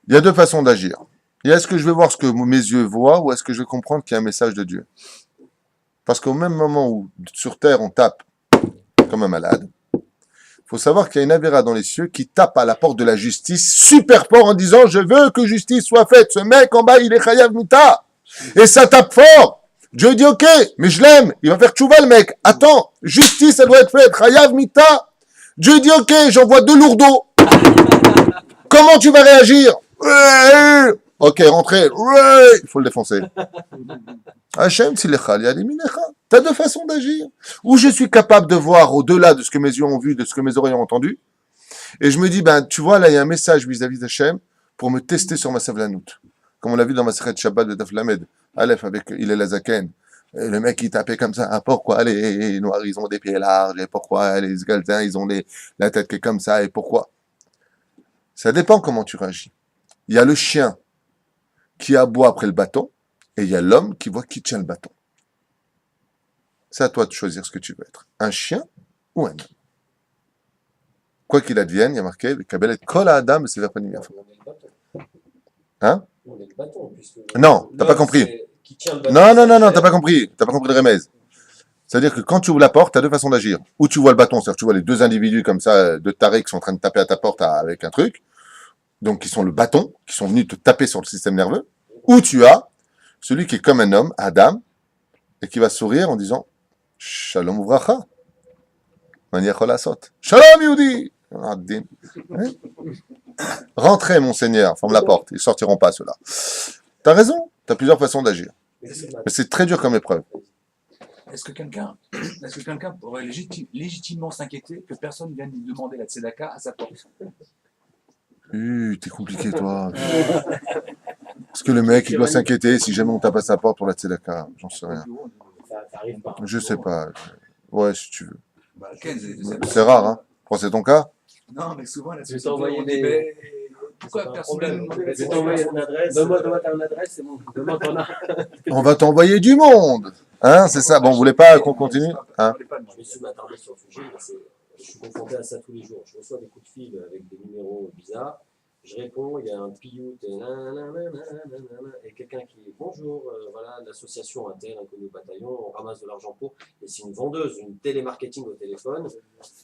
[SPEAKER 3] Il y a deux façons d'agir. Et est-ce que je vais voir ce que mes yeux voient ou est-ce que je vais comprendre qu'il y a un message de Dieu? Parce qu'au même moment où sur terre on tape comme un malade, il faut savoir qu'il y a une avéra dans les cieux qui tape à la porte de la justice super fort en disant je veux que justice soit faite. Ce mec en bas il est chayav mita. Et ça tape fort. Dieu dit ok, mais je l'aime. Il va faire tchouva le mec. Attends, justice elle doit être faite. Chayav mita. Dieu dit ok, j'envoie 2 lourdeaux. Comment tu vas réagir? Ok, rentrez. Il faut le défoncer. Hachem, silecha, lialiminecha. T'as 2 façons d'agir. Ou je suis capable de voir au-delà de ce que mes yeux ont vu, de ce que mes oreilles ont entendu. Et je me dis, ben, tu vois, là, il y a un message vis-à-vis d'Hachem pour me tester sur ma savlanout. Comme on l'a vu dans ma Sechet Shabbat de Daf Lamed. Aleph avec Hillel Azaken. Et le mec, il tapait comme ça. Ah, pourquoi les Noirs, ils ont des pieds larges? Et pourquoi les Galzins, ils ont la tête qui est comme ça? Et pourquoi? Ça dépend comment tu réagis. Il y a le chien qui aboie après le bâton, et il y a l'homme qui voit qui tient le bâton. C'est à toi de choisir ce que tu veux être. Un chien ou un homme. Quoi qu'il advienne, il y a marqué Kabel et Kol Adam c'est vers Panim Yafo. Hein? Non, t'as pas compris. Non, t'as pas compris. T'as pas compris le remède. C'est-à-dire que quand tu ouvres la porte, t'as 2 façons d'agir. Ou tu vois le bâton, c'est-à-dire que tu vois les 2 individus comme ça, de tarés qui sont en train de taper à ta porte avec un truc, donc qui sont le bâton, qui sont venus te taper sur le système nerveux, ou tu as celui qui est comme un homme, Adam, et qui va sourire en disant Shalom uvracha, maniachol asot. Shalom Yehudi. Rentrez, mon Seigneur, ferme la porte, ils sortiront pas ceux-là. T'as raison, t'as plusieurs façons d'agir. Mais c'est très dur comme épreuve.
[SPEAKER 1] Est-ce que quelqu'un pourrait légitimement s'inquiéter que personne vienne lui demander la tzedaka à sa porte?
[SPEAKER 3] T'es compliqué, toi. Est-ce que le mec, il doit s'inquiéter si jamais on tape à sa porte pour la tzedaka? J'en sais rien. Je sais pas. Ouais, si tu veux.
[SPEAKER 1] Bah, Ken,
[SPEAKER 3] c'est rare, hein. C'est ton cas?
[SPEAKER 1] Non, mais souvent, la
[SPEAKER 2] Je vais t'envoyer
[SPEAKER 1] pourquoi personne ne demande la
[SPEAKER 2] Je vais t'envoyer
[SPEAKER 1] tzedaka?
[SPEAKER 2] ton adresse. Donne-moi ton adresse, c'est bon. Donne-moi ton adresse.
[SPEAKER 3] On va t'envoyer du monde. Hein, c'est ça. Bon, vous voulez pas qu'on continue? Hein?
[SPEAKER 2] Je me suis m'attarder sur le sujet, je suis confronté à ça tous les jours. Je reçois des coups de fil avec des numéros bizarres. Je réponds, il y a un piout et quelqu'un qui dit bonjour, voilà, l'association Intel, inconnu au bataillon, on ramasse de l'argent pour. Et c'est une vendeuse, une télémarketing au téléphone.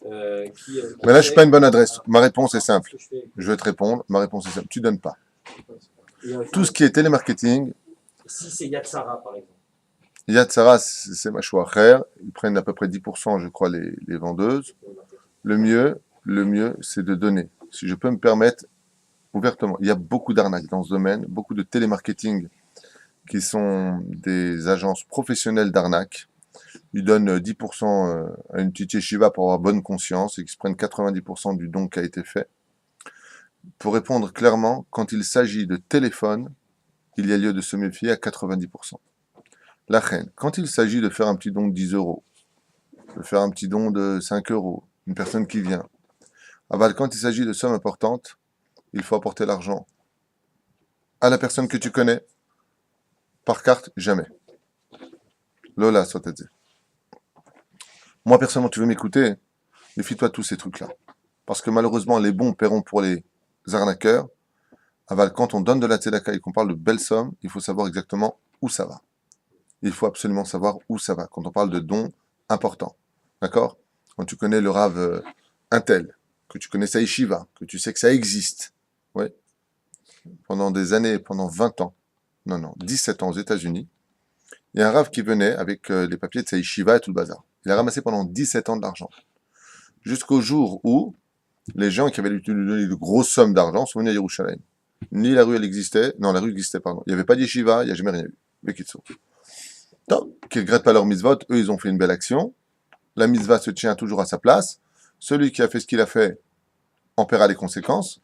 [SPEAKER 3] Mais là, je suis pas une bonne adresse. Ma réponse est simple. Je vais te répondre. Ma réponse est simple. Tu donnes pas. Tout ce qui est télémarketing.
[SPEAKER 2] Si c'est Yatsara, par exemple.
[SPEAKER 3] Yatsara, c'est ma choix. Ils prennent à peu près 10%, je crois, les vendeuses. Le mieux, c'est de donner. Si je peux me permettre, ouvertement. Il y a beaucoup d'arnaques dans ce domaine, beaucoup de télémarketing qui sont des agences professionnelles d'arnaque. Ils donnent 10% à une petite yeshiva pour avoir bonne conscience et qui se prennent 90% du don qui a été fait. Pour répondre clairement, quand il s'agit de téléphone, il y a lieu de se méfier à 90%. La reine, quand il s'agit de faire un petit don de 10 euros, de faire un petit don de 5 euros, une personne qui vient. Aval, quand il s'agit de sommes importantes, il faut apporter l'argent à la personne que tu connais. Par carte, jamais. Lola, soit t'aider. Moi, personnellement, tu veux m'écouter? Méfie-toi de tous ces trucs-là. Parce que malheureusement, les bons paieront pour les arnaqueurs. Aval, quand on donne de la tzedaka et qu'on parle de belles sommes, il faut savoir exactement où ça va. il faut absolument savoir où ça va. Quand on parle de dons importants, d'accord? Quand tu connais le Rav Intel, que tu connais sa yeshiva, que tu sais que ça existe, ouais, pendant des années, pendant 20 ans, non, 17 ans aux États-Unis, il y a un Rav qui venait avec les papiers de sa yeshiva et tout le bazar. Il a ramassé pendant 17 ans de l'argent. Jusqu'au jour où les gens qui avaient lui donner de grosses sommes d'argent sont venus à Yerushalayim. Ni la rue, elle existait, non, la rue existait, pardon. Il n'y avait pas de yeshiva, il n'y a jamais rien eu. Bekitso. Donc, qu'ils ne regrettent pas leur mitzvot, eux, ils ont fait une belle action. La mitzvah se tient toujours à sa place. Celui qui a fait ce qu'il a fait en paiera les conséquences.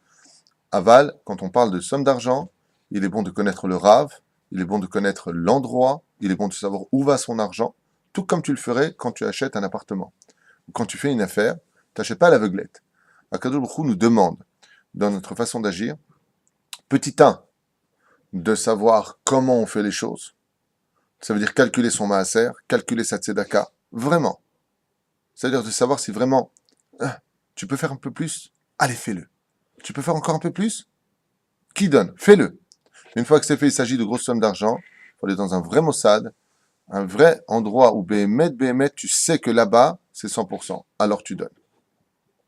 [SPEAKER 3] Aval, quand on parle de somme d'argent, il est bon de connaître le Rav, il est bon de connaître l'endroit, il est bon de savoir où va son argent, tout comme tu le ferais quand tu achètes un appartement. Ou quand tu fais une affaire, tu n'achètes pas à l'aveuglette. Akadosh Baruch Hu nous demande, dans notre façon d'agir, petit 1, de savoir comment on fait les choses. Ça veut dire calculer son maaser, calculer sa tzedaka, vraiment. C'est-à-dire de savoir si vraiment, tu peux faire un peu plus, allez, fais-le. Tu peux faire encore un peu plus? Qui donne? Fais-le. Une fois que c'est fait, il s'agit de grosses sommes d'argent, il faut aller dans un vrai Mossad, un vrai endroit où Béhémet, tu sais que là-bas, c'est 100%, alors tu donnes.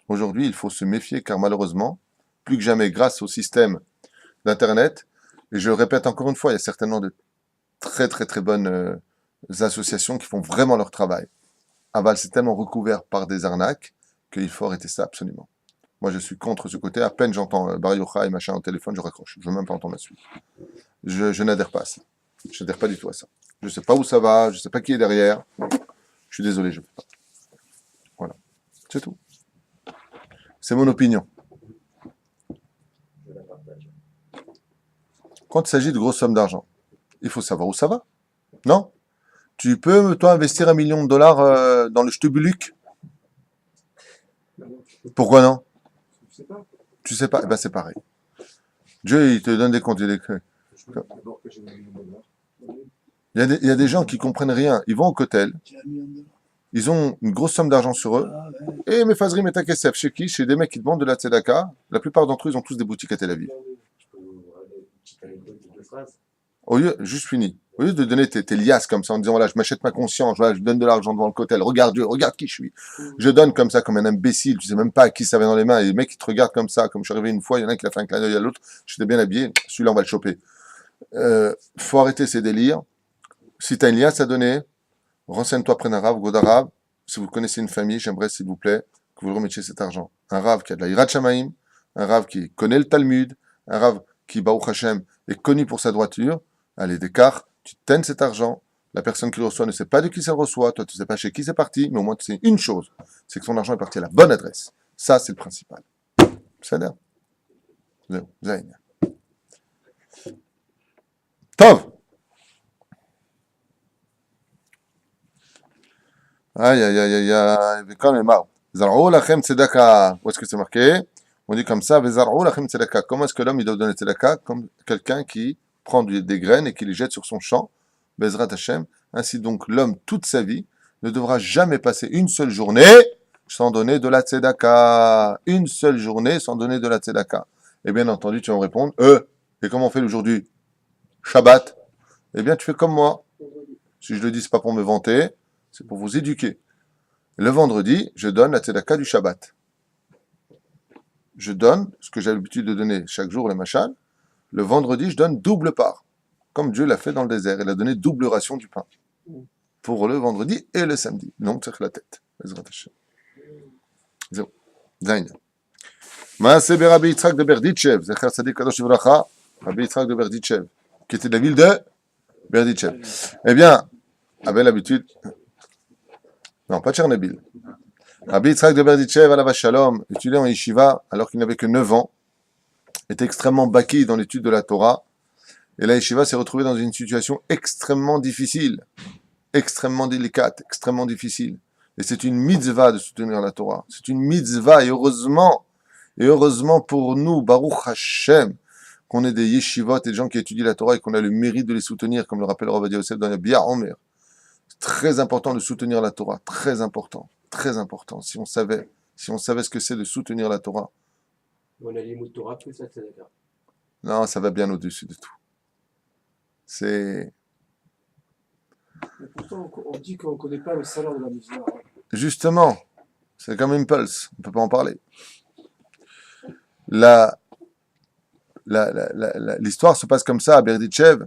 [SPEAKER 3] Aujourd'hui, il faut se méfier car malheureusement, plus que jamais, grâce au système d'Internet, et je le répète encore une fois, il y a certainement de très très très bonnes associations qui font vraiment leur travail. Aval, c'est tellement recouvert par des arnaques qu'il faut arrêter ça absolument. Moi, je suis contre ce côté. À peine j'entends Bar Yochai et machin au téléphone, je raccroche. Je veux même pas entendre la suite. Je n'adhère pas à ça. Je n'adhère pas du tout à ça. Je sais pas où ça va, je sais pas qui est derrière. Je suis désolé, je ne fais pas. Voilà. C'est tout. C'est mon opinion.
[SPEAKER 2] Je la partage.
[SPEAKER 3] Quand il s'agit de grosses sommes d'argent, il faut savoir où ça va. Non? Tu peux, toi, investir $1 million dans le Stubuluk? Pourquoi non?
[SPEAKER 4] Je sais pas.
[SPEAKER 3] Tu sais pas? Eh ben, c'est pareil. Dieu, il te donne des comptes.
[SPEAKER 4] D'abord que j'ai $1 million.
[SPEAKER 3] Il y a des gens qui comprennent rien. Ils vont au cotel,
[SPEAKER 4] J'ai $1 million.
[SPEAKER 3] ils ont une grosse somme d'argent sur eux,
[SPEAKER 4] Ah ouais.
[SPEAKER 3] et mes Fazrim et Takesef, chez qui? Chez des mecs qui te vendent de la tzedaka. La plupart d'entre eux, ils ont tous des boutiques à Tel Aviv.
[SPEAKER 2] Je peux vous raconter une petite anecdote de 2 phrases.
[SPEAKER 3] Au lieu, juste fini. Au lieu de donner tes liasses comme ça en disant, voilà, je m'achète ma conscience, voilà, je donne de l'argent devant le cotel, regarde Dieu, regarde qui je suis. Je donne comme ça, comme un imbécile, tu sais même pas à qui ça va dans les mains, et les mecs qui te regardent comme ça, comme je suis arrivé une fois, il y en a un qui a fait un clin d'œil à l'autre, j'étais bien habillé, celui-là on va le choper. Faut arrêter ces délires. Si tu as une liasse à donner, renseigne-toi auprès d'un rave, go d'arabe. Si vous connaissez une famille, j'aimerais s'il vous plaît que vous le remettiez cet argent. Un rave qui a de la hirat shamaim, un rave qui connaît le Talmud, un rave qui, Baruch Hashem, est connu pour sa droiture. Allez, d'écart, tu tennes cet argent. La personne qui le reçoit ne sait pas de qui ça le reçoit. Toi, tu ne sais pas chez qui c'est parti, mais au moins tu sais une chose, c'est que son argent est parti à la bonne adresse. Ça, c'est le principal. Ça l'air. Zayn. Tov. Aïe, aïe, aïe, aïe, aïe, quand même, Zar'ou lachem tzedaka. Où est-ce que c'est marqué? On dit comme ça, Zar'ou lachem tzedaka. Comment est-ce que l'homme il doit donner tzedaka? Comme quelqu'un qui prend des graines et qui les jette sur son champ. Bezrat Hashem. Ainsi donc, l'homme, toute sa vie, ne devra jamais passer une seule journée sans donner de la tzedaka. Une seule journée sans donner de la tzedaka. Et bien entendu, tu vas me répondre, et comment on fait aujourd'hui? Shabbat. Eh bien, tu fais comme moi. Si je le dis, c'est pas pour me vanter, c'est pour vous éduquer. Le vendredi, je donne la tzedaka du Shabbat. Je donne ce que j'ai l'habitude de donner chaque jour, le machal. Le vendredi, je donne double part. Comme Dieu l'a fait dans le désert. Il a donné double ration du pain. Pour le vendredi et le samedi. Non, c'est la tête. Zéro. Zayn. Maaseh Rabbi Yitzhak de Berditchev. Zecher Sadik Kadosh Ivracha. Rabbi Yitzhak de Berditchev. Qui était de la ville de Berditchev. Eh bien, avait l'habitude... Non, pas Tchernobyl. Rabbi Yitzhak de Berditchev, alav shalom, étudiant en yeshiva alors qu'il n'avait que 9 ans, était extrêmement baki dans l'étude de la Torah. Et la yeshiva s'est retrouvée dans une situation extrêmement difficile, extrêmement délicate, extrêmement difficile. Et c'est une mitzvah de soutenir la Torah. C'est une mitzvah, et heureusement pour nous, Baruch Hashem, qu'on ait des yeshivot et des gens qui étudient la Torah et qu'on a le mérite de les soutenir, comme le rappelle Rav Ovadia Yosef dans la Bia Omer. C'est très important de soutenir la Torah, très important, très important. Si on savait ce que c'est de soutenir la Torah.
[SPEAKER 2] On a les mots de Torah plus la tzedaka.
[SPEAKER 3] Non, ça va bien au-dessus de tout.
[SPEAKER 4] Mais pourtant, on dit qu'on ne connaît pas le salaire de la misère.
[SPEAKER 3] Justement, c'est comme Impulse, on ne peut pas en parler. La, l'histoire se passe comme ça à Berdichev,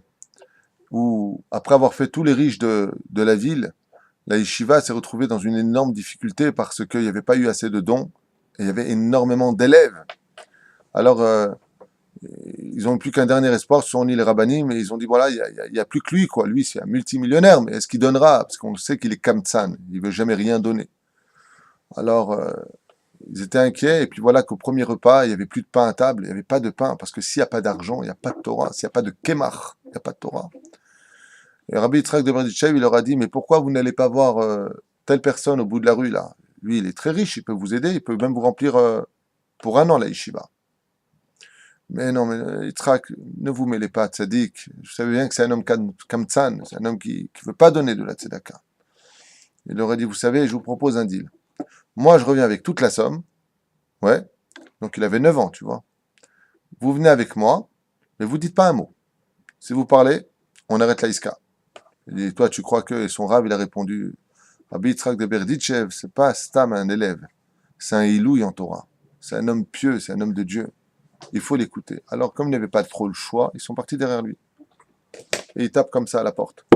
[SPEAKER 3] où après avoir fait tous les riches de la ville, la yeshiva s'est retrouvée dans une énorme difficulté parce qu'il n'y avait pas eu assez de dons et il y avait énormément d'élèves. Alors, ils n'ont plus qu'un dernier espoir, ce sont ni les rabbinim, mais ils ont dit voilà, il y a plus que lui, quoi. Lui, c'est un multimillionnaire, mais est-ce qu'il donnera? Parce qu'on sait qu'il est kamtsan, il veut jamais rien donner. Alors, ils étaient inquiets, et puis voilà qu'au premier repas, il n'y avait plus de pain à table, il n'y avait pas de pain, parce que s'il n'y a pas d'argent, il n'y a pas de Torah, s'il n'y a pas de Kemach, il n'y a pas de Torah. Et Rabbi Yitzhak de Berdichev, il leur a dit, mais pourquoi vous n'allez pas voir telle personne au bout de la rue, là? Lui, il est très riche, il peut vous aider, il peut même vous remplir pour un an la yeshiva. Mais non, mais Yitzhak, ne vous mêlez pas à tzaddik. Vous savez bien que c'est un homme kamtsan, c'est un homme qui ne veut pas donner de la tzedaka. Il leur a dit, vous savez, je vous propose un deal. Moi, je reviens avec toute la somme. Ouais. Donc, il avait 9 ans, tu vois. Vous venez avec moi, mais vous dites pas un mot. Si vous parlez, on arrête la iska. Il dit, toi, tu crois que... Et son rave, il a répondu, Rabbi Yitzhak de Berdichev, c'est pas Stam, un élève. C'est un Ilouï en Torah. C'est un homme pieux, c'est un homme de Dieu. Il faut l'écouter. Alors, comme il n'avait pas trop le choix, ils sont partis derrière lui. Et il tape comme ça à la porte.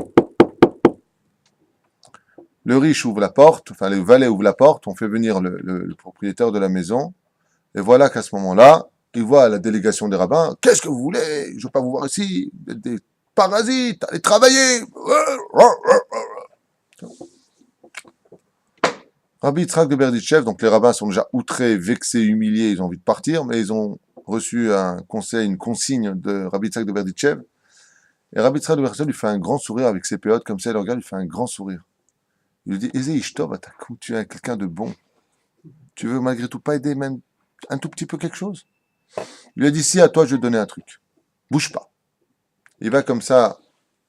[SPEAKER 3] Le riche ouvre la porte, enfin, le valet ouvre la porte, on fait venir le propriétaire de la maison. Et voilà qu'à ce moment-là, il voit la délégation des rabbins. Qu'est-ce que vous voulez? Je ne veux pas vous voir ici. Vous êtes des parasites, allez travailler. Rabbi Yitzhak de Berdichev, donc les rabbins sont déjà outrés, vexés, humiliés, ils ont envie de partir, mais ils ont reçu un conseil, une consigne de Rabbi Yitzhak de Berdichev. Et Rabbi Yitzhak de Berdichev lui fait un grand sourire avec ses péotes, comme ça, il le regarde, il fait un grand sourire. Il lui dit, Eze Ishtov, tu es quelqu'un de bon. Tu veux malgré tout pas aider même un tout petit peu quelque chose? Il lui a dit, si, à toi, je vais te donner un truc. Bouge pas. Il va comme ça,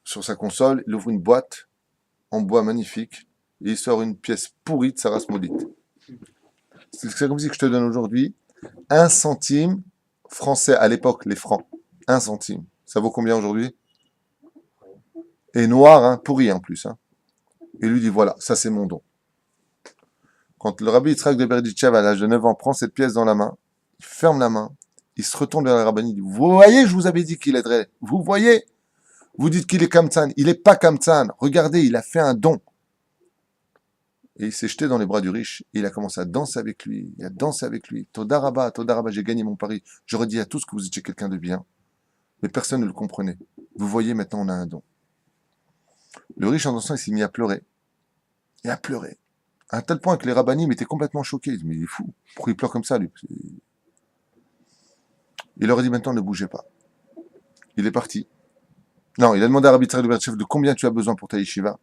[SPEAKER 3] sur sa console, il ouvre une boîte en bois magnifique, et il sort une pièce pourrie de sa race maudite. C'est comme si que je te donne aujourd'hui 1 centime français, à l'époque, les francs. 1 centime. Ça vaut combien aujourd'hui? Et noir, hein, pourri en plus. Hein. Et lui dit, voilà, ça c'est mon don. Quand le rabbi Yitzhak de Berdichev, à l'âge de 9 ans, prend cette pièce dans la main, il ferme la main, il se retourne vers la rabbinite, il dit, vous voyez, je vous avais dit qu'il aiderait. Vous voyez? Vous dites qu'il est kamtsan. Il n'est pas kamtsan. Regardez, il a fait un don. Et il s'est jeté dans les bras du riche. Et il a commencé à danser avec lui. Il a dansé avec lui. Toda Rabba, j'ai gagné mon pari. J'aurais dit à tous que vous étiez quelqu'un de bien. Mais personne ne le comprenait. Vous voyez, maintenant, on a un don. Le riche, en dansant, il s'est mis à pleurer. Et à pleurer. À un tel point que les rabbinim étaient complètement choqués. Ils disent, mais il est fou. Pourquoi il pleure comme ça, lui? Il leur a dit, maintenant, ne bougez pas. Il est parti. Non, il a demandé à Rabbi Yitzhak de Berdichev de combien tu as besoin pour ta yeshiva.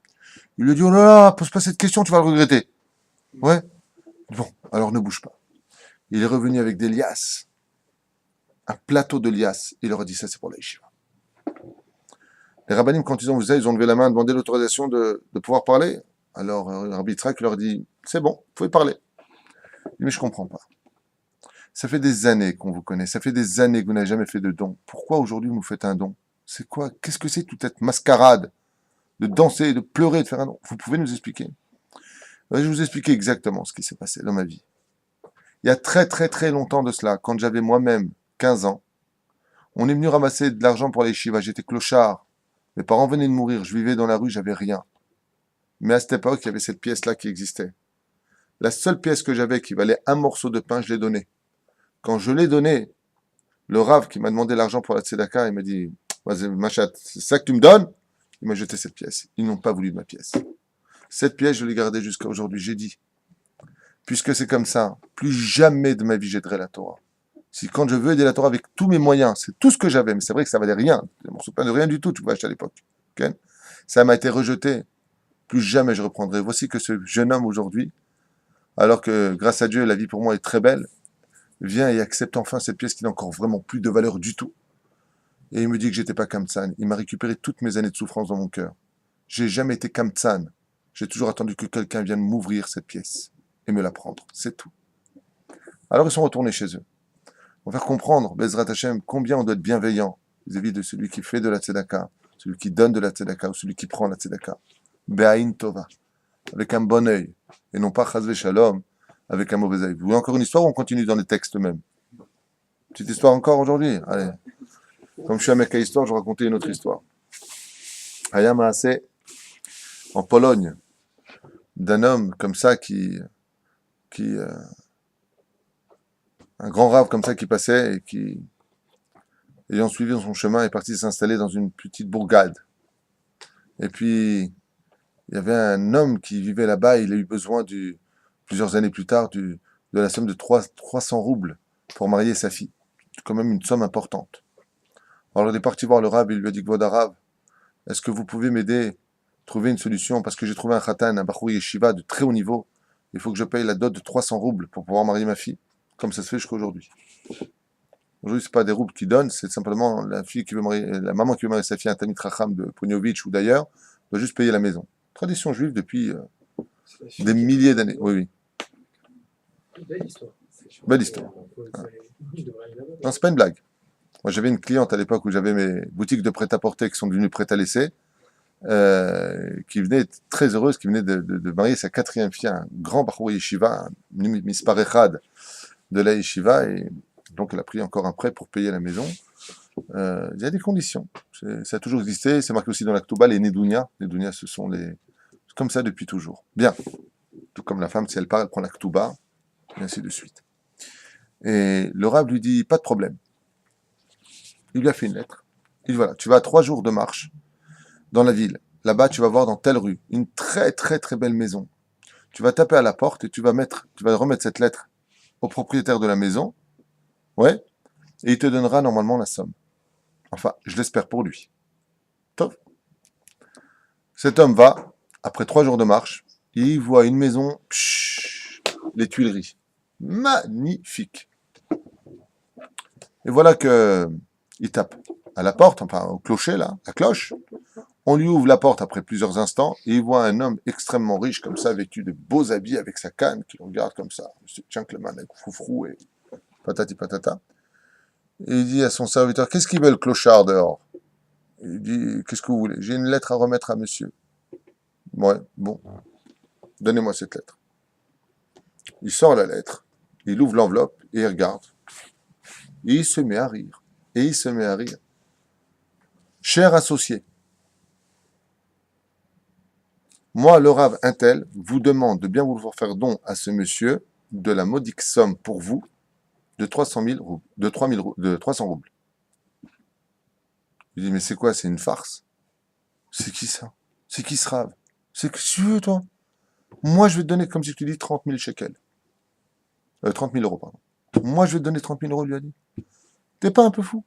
[SPEAKER 3] Il lui a dit, oh là là, pose pas cette question, tu vas le regretter. Ouais. Bon, alors ne bouge pas. Il est revenu avec des liasses. Un plateau de liasses. Il leur a dit, ça c'est pour la yeshiva. Les rabbinim, quand ils ont vu ça, ils ont levé la main, demandé l'autorisation de pouvoir parler. Alors, Rabbi Yitzhak leur dit, c'est bon, vous pouvez parler. Il dit, mais je comprends pas. Ça fait des années qu'on vous connaît. Ça fait des années que vous n'avez jamais fait de don. Pourquoi aujourd'hui vous nous faites un don? C'est quoi? Qu'est-ce que c'est toute cette mascarade de danser, de pleurer, de faire un don? Vous pouvez nous expliquer? Je vais vous expliquer exactement ce qui s'est passé dans ma vie. Il y a très très très longtemps de cela, quand j'avais moi-même 15 ans, on est venu ramasser de l'argent pour les yeshivas. J'étais clochard. Mes parents venaient de mourir. Je vivais dans la rue, j'avais rien. Mais à cette époque, il y avait cette pièce-là qui existait. La seule pièce que j'avais qui valait un morceau de pain, je l'ai donnée. Quand je l'ai donnée, le rave qui m'a demandé l'argent pour la tzedaka, il m'a dit, vas-y, Machat, c'est ça que tu me donnes? Il m'a jeté cette pièce. Ils n'ont pas voulu de ma pièce. Cette pièce, je l'ai gardée jusqu'à aujourd'hui. J'ai dit, puisque c'est comme ça, plus jamais de ma vie j'aiderai la Torah. Si quand je veux aider la Torah avec tous mes moyens, c'est tout ce que j'avais, mais c'est vrai que ça valait rien. Des morceaux de pain de rien du tout, tu pouvais acheter à l'époque. Okay? Ça m'a été rejeté. Plus jamais je reprendrai. Voici que ce jeune homme aujourd'hui, alors que grâce à Dieu, la vie pour moi est très belle, vient et accepte enfin cette pièce qui n'a encore vraiment plus de valeur du tout. Et il me dit que j'étais pas kamtsan. Il m'a récupéré toutes mes années de souffrance dans mon cœur. J'ai jamais été kamtsan. J'ai toujours attendu que quelqu'un vienne m'ouvrir cette pièce et me la prendre. C'est tout. Alors ils sont retournés chez eux. On va faire comprendre, Bezrat Hashem, combien on doit être bienveillant vis-à-vis de celui qui fait de la tzedaka, celui qui donne de la tzedaka ou celui qui prend la tzedaka. be'aïn tova, avec un bon œil, et non pas chas shalom, avec un mauvais œil. Vous voulez encore une histoire ou on continue dans les textes même? Petite histoire encore aujourd'hui? Allez. Comme je suis un mec à histoire, je vais raconter une autre histoire. Haya Maaseh, en Pologne, d'un homme comme ça un grand rave comme ça qui passait et qui, ayant suivi son chemin, est parti s'installer dans une petite bourgade. Et puis, il y avait un homme qui vivait là-bas, il a eu besoin, plusieurs années plus tard, de la somme de 300 roubles pour marier sa fille. C'est quand même une somme importante. Alors il est parti voir le rave, il lui a dit, Kvod Harav, est-ce que vous pouvez m'aider, trouver une solution, parce que j'ai trouvé un khatan, un bachour yeshiva de très haut niveau, il faut que je paye la dot de 300 roubles pour pouvoir marier ma fille, comme ça se fait jusqu'à aujourd'hui. Aujourd'hui, c'est pas des roubles qui donnent, c'est simplement la maman qui veut marier sa fille à un Tamid Racham de Poniovitch ou d'ailleurs, doit juste payer la maison. Tradition juive depuis des milliers d'années. Oui, oui.
[SPEAKER 5] Belle histoire.
[SPEAKER 3] Belle histoire. Non, c'est pas une blague. Moi, j'avais une cliente à l'époque où j'avais mes boutiques de prêt-à-porter qui sont devenues prêtes à laisser, qui venait très heureuse, qui venait de marier sa 4e fille, un grand Bachour Yeshiva, un Mispar Echad de la Yeshiva, et donc elle a pris encore un prêt pour payer la maison. Il y a des conditions. Ça a toujours existé, c'est marqué aussi dans la Ktuba, les Nedounia. Les Nedounia, c'est comme ça depuis toujours. Bien. Tout comme la femme, si elle part, elle prend la Ktuba, et ainsi de suite. Et le Rav lui dit, pas de problème. Il lui a fait une lettre. Il dit, voilà, tu vas à 3 jours de marche dans la ville. Là-bas, tu vas voir dans telle rue une très très très belle maison. Tu vas taper à la porte et tu vas remettre cette lettre au propriétaire de la maison. Ouais. Et il te donnera normalement la somme. Enfin, je l'espère pour lui. Top. Cet homme va, après 3 jours de marche, il voit une maison, les Tuileries. Magnifique. Et voilà que il tape à la porte, enfin au clocher là, la cloche. On lui ouvre la porte après plusieurs instants et il voit un homme extrêmement riche comme ça, vêtu de beaux habits avec sa canne, qui le regarde comme ça. Monsieur Tchankleman avec froufrou et patati patata. Et il dit à son serviteur, qu'est-ce qu'il veut le clochard dehors? Il dit, qu'est-ce que vous voulez? J'ai une lettre à remettre à monsieur. Ouais, bon. Donnez-moi cette lettre. Il sort la lettre, il ouvre l'enveloppe et il regarde. Et il se met à rire. Et il se met à rire. Cher associé, moi, le Rav Intel, vous demande de bien vouloir faire don à ce monsieur de la modique somme pour vous de 300 000 roubles, de 300 roubles. Il dit, mais c'est quoi? C'est une farce. C'est qui ça? C'est qui ce Rav? C'est que tu veux, toi? Moi, je vais te donner, comme si tu dis, 30 000 shekels. 30 000 euros, pardon. Moi, je vais te donner 30 000 euros, il lui a dit. T'es pas un peu fou?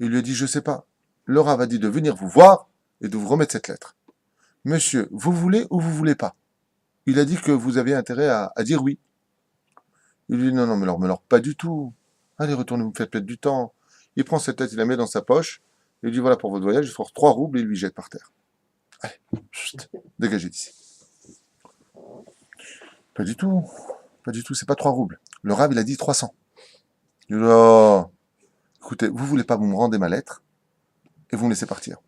[SPEAKER 3] Il lui a dit, je sais pas. Le Rav a dit de venir vous voir et de vous remettre cette lettre. Monsieur, vous voulez ou vous voulez pas? Il a dit que vous avez intérêt à dire oui. Il lui dit, non, mais alors, pas du tout. Allez, retournez, vous me faites perdre du temps. Il prend cette lettre, il la met dans sa poche. Il lui dit, voilà pour votre voyage, il force 3 roubles et il lui jette par terre. Allez, chut, dégagez d'ici. Pas du tout, c'est pas 3 roubles. Le Rav, il a dit 300. Il dit, oh, écoutez, vous voulez pas, vous me rendez ma lettre et vous me laissez partir.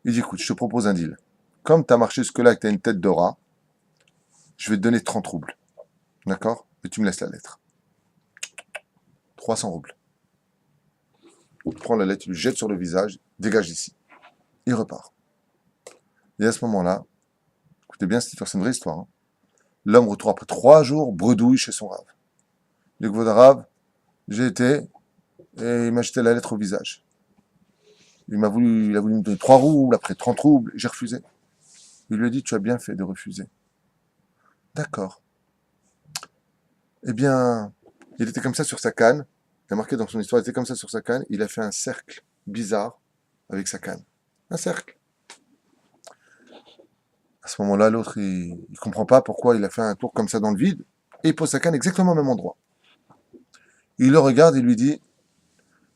[SPEAKER 3] Il dit, écoute, je te propose un deal. Comme tu as marché jusque-là et que tu as une tête de rat, je vais te donner 30 roubles. D'accord? Et tu me laisses la lettre. 300 roubles. Il prend la lettre, il lui jette sur le visage, dégage d'ici. Il repart. Et à ce moment-là, écoutez bien cette histoire, c'est une vraie histoire. Hein. L'homme retourne après 3 jours, bredouille chez son Rav. Il dit, Kvod Harav, j'ai été, et il m'a jeté la lettre au visage. Il a voulu me donner 3 roubles, après 30 roubles, j'ai refusé. Il lui a dit, tu as bien fait de refuser. D'accord. Eh bien, il était comme ça sur sa canne. Il a marqué dans son histoire, il était comme ça sur sa canne. Il a fait un cercle bizarre avec sa canne. Un cercle. À ce moment-là, l'autre, il ne comprend pas pourquoi il a fait un tour comme ça dans le vide. Et il pose sa canne exactement au même endroit. Il le regarde et lui dit,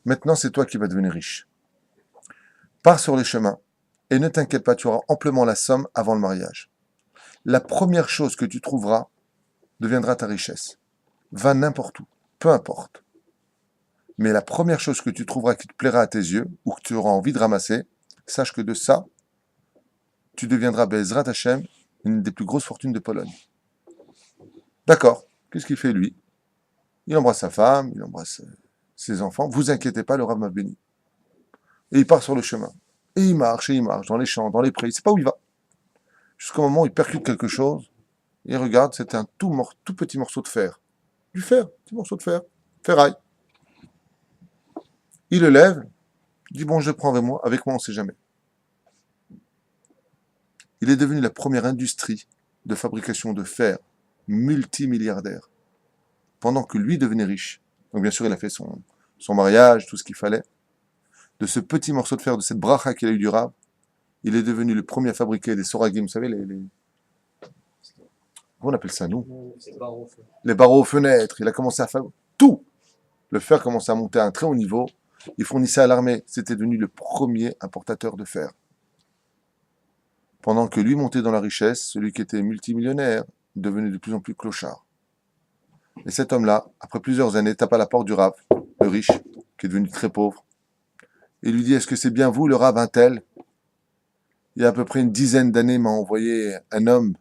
[SPEAKER 3] maintenant c'est toi qui vas devenir riche. Pars sur les chemins et ne t'inquiète pas, tu auras amplement la somme avant le mariage. La première chose que tu trouveras deviendra ta richesse. Va n'importe où, peu importe. Mais la première chose que tu trouveras qui te plaira à tes yeux, ou que tu auras envie de ramasser, sache que de ça, tu deviendras Bezrat Hashem, une des plus grosses fortunes de Pologne. D'accord. Qu'est-ce qu'il fait lui? Il embrasse sa femme, il embrasse ses enfants. Vous inquiétez pas, le Rav m'a béni. Et il part sur le chemin. Et il marche, dans les champs, dans les prés. Il ne sait pas où il va. Jusqu'au moment où il percute quelque chose. Et il regarde, c'était un tout petit morceau de fer. Du fer, petit morceau de fer. Ferraille. Il le lève, il dit bon, je le prends avec moi on ne sait jamais. Il est devenu la première industrie de fabrication de fer multimilliardaire, pendant que lui devenait riche. Donc bien sûr, il a fait son mariage, tout ce qu'il fallait. De ce petit morceau de fer, de cette bracha qu'il a eu du Rav, il est devenu le premier à fabriquer des soragim, vous savez, comment on appelle ça, nous?
[SPEAKER 2] C'est barreau.
[SPEAKER 3] Les barreaux aux fenêtres. Il a commencé à faire tout. Le fer commençait à monter à un très haut niveau. Il fournissait à l'armée. C'était devenu le premier importateur de fer. Pendant que lui montait dans la richesse, celui qui était multimillionnaire devenait de plus en plus clochard. Et cet homme-là, après plusieurs années, tape à la porte du Rav, le riche, qui est devenu très pauvre, et lui dit « Est-ce que c'est bien vous, le Rav un tel ?» Il y a à peu près une dizaine d'années, il m'a envoyé un homme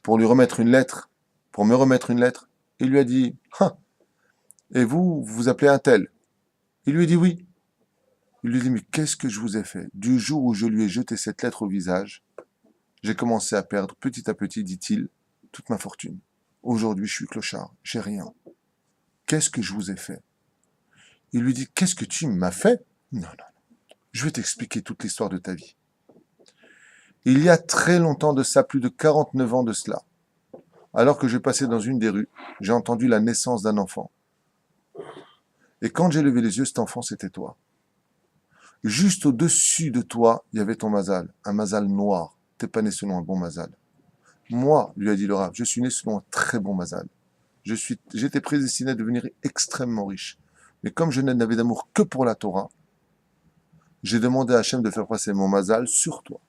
[SPEAKER 3] pour lui remettre une lettre, pour me remettre une lettre. Il lui a dit « Ah, et vous vous appelez un tel ?» Il lui a dit « Oui. » Il lui a dit « Mais qu'est-ce que je vous ai fait? Du jour où je lui ai jeté cette lettre au visage, j'ai commencé à perdre petit à petit, dit-il, toute ma fortune. Aujourd'hui, je suis clochard, j'ai rien. Qu'est-ce que je vous ai fait? » Il lui dit « Qu'est-ce que tu m'as fait? Non, non, non. Je vais t'expliquer toute l'histoire de ta vie. Il y a très longtemps de ça, plus de 49 ans de cela, alors que je passais dans une des rues, j'ai entendu la naissance d'un enfant. Et quand j'ai levé les yeux, cet enfant, c'était toi. Juste au-dessus de toi, il y avait ton mazal, un mazal noir. T'es pas né selon un bon mazal. Moi, lui a dit le Rav, je suis né selon un très bon mazal. J'étais prédestiné à devenir extrêmement riche. Mais comme je n'avais d'amour que pour la Torah, j'ai demandé à Hachem de faire passer mon mazal sur toi.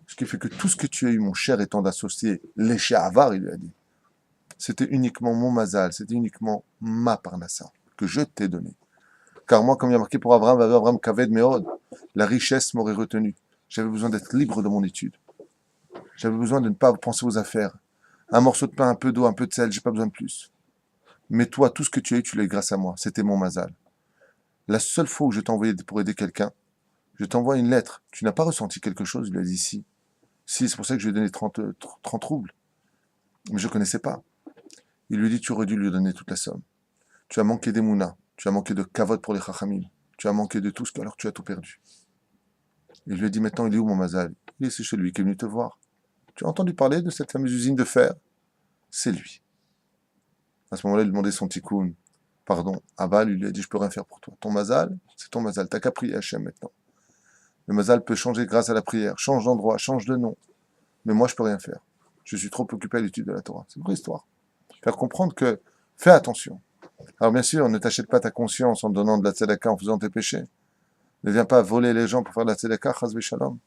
[SPEAKER 3] Ce qui fait que tout ce que tu as eu, mon cher étant d'associé, léché avar, il lui a dit, c'était uniquement mon mazal, c'était uniquement ma parnassa que je t'ai donné. Car moi, comme il y a marqué pour Abraham Kaved Meod, la richesse m'aurait retenu. J'avais besoin d'être libre de mon étude. J'avais besoin de ne pas penser aux affaires. Un morceau de pain, un peu d'eau, un peu de sel, j'ai pas besoin de plus. Mais toi, tout ce que tu as eu, tu l'as eu grâce à moi. C'était mon mazal. La seule fois où je t'ai envoyé pour aider quelqu'un, je t'envoie une lettre. Tu n'as pas ressenti quelque chose? Il lui a dit si. Si, c'est pour ça que je lui ai donné 30 roubles. Mais je ne connaissais pas. Il lui dit, tu aurais dû lui donner toute la somme. Tu as manqué d'Emouna. Tu as manqué de kavod pour les chachamim. Tu as manqué de tout ce que, alors tu as tout perdu. Il lui a dit, maintenant, il est où mon mazal? Il est chez lui qui est venu te voir. Tu as entendu parler de cette fameuse usine de fer? C'est lui. À ce moment-là, il demandait son tikkun. Pardon. Aval, il lui a dit, je peux rien faire pour toi. Ton mazal, c'est ton mazal. T'as qu'à prier Hachem maintenant. Le mazal peut changer grâce à la prière. Change d'endroit, change de nom. Mais moi, je peux rien faire. Je suis trop occupé à l'étude de la Torah. C'est une vraie histoire. Faire comprendre que, fais attention. Alors bien sûr, ne t'achète pas ta conscience en donnant de la tzedaka, en faisant tes péchés. Ne viens pas voler les gens pour faire de la tzedaka, chas v'shalom.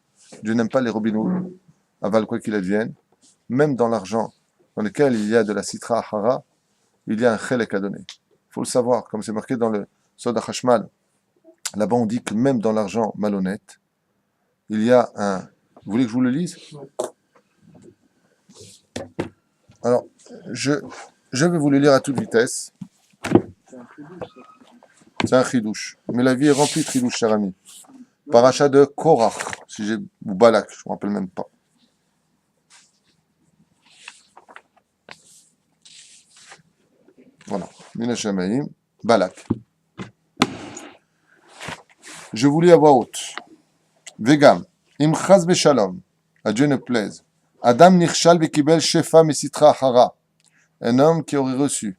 [SPEAKER 3] Dieu n'aime pas les Robin Hood. Aval, quoi qu'il advienne, même dans l'argent dans lequel il y a de la citra hara, il y a un chelek à donner. Il faut le savoir, comme c'est marqué dans le Sod HaChashmal. Là-bas, on dit que même dans l'argent malhonnête, il y a un... Vous voulez que je vous le lise? Alors, je vais vous le lire à toute vitesse. C'est un chidouche. Mais la vie est remplie de chidouche, cher ami. Paracha de Korach, ou Balak, je ne me rappelle même pas. Voilà. Minashamaim, Balak. Je vous lis à voix haute. Vegam, im chaz beshalom, à Dieu ne plaise. Adam nirshal bekibel shefa mesitra hara. Un homme qui aurait reçu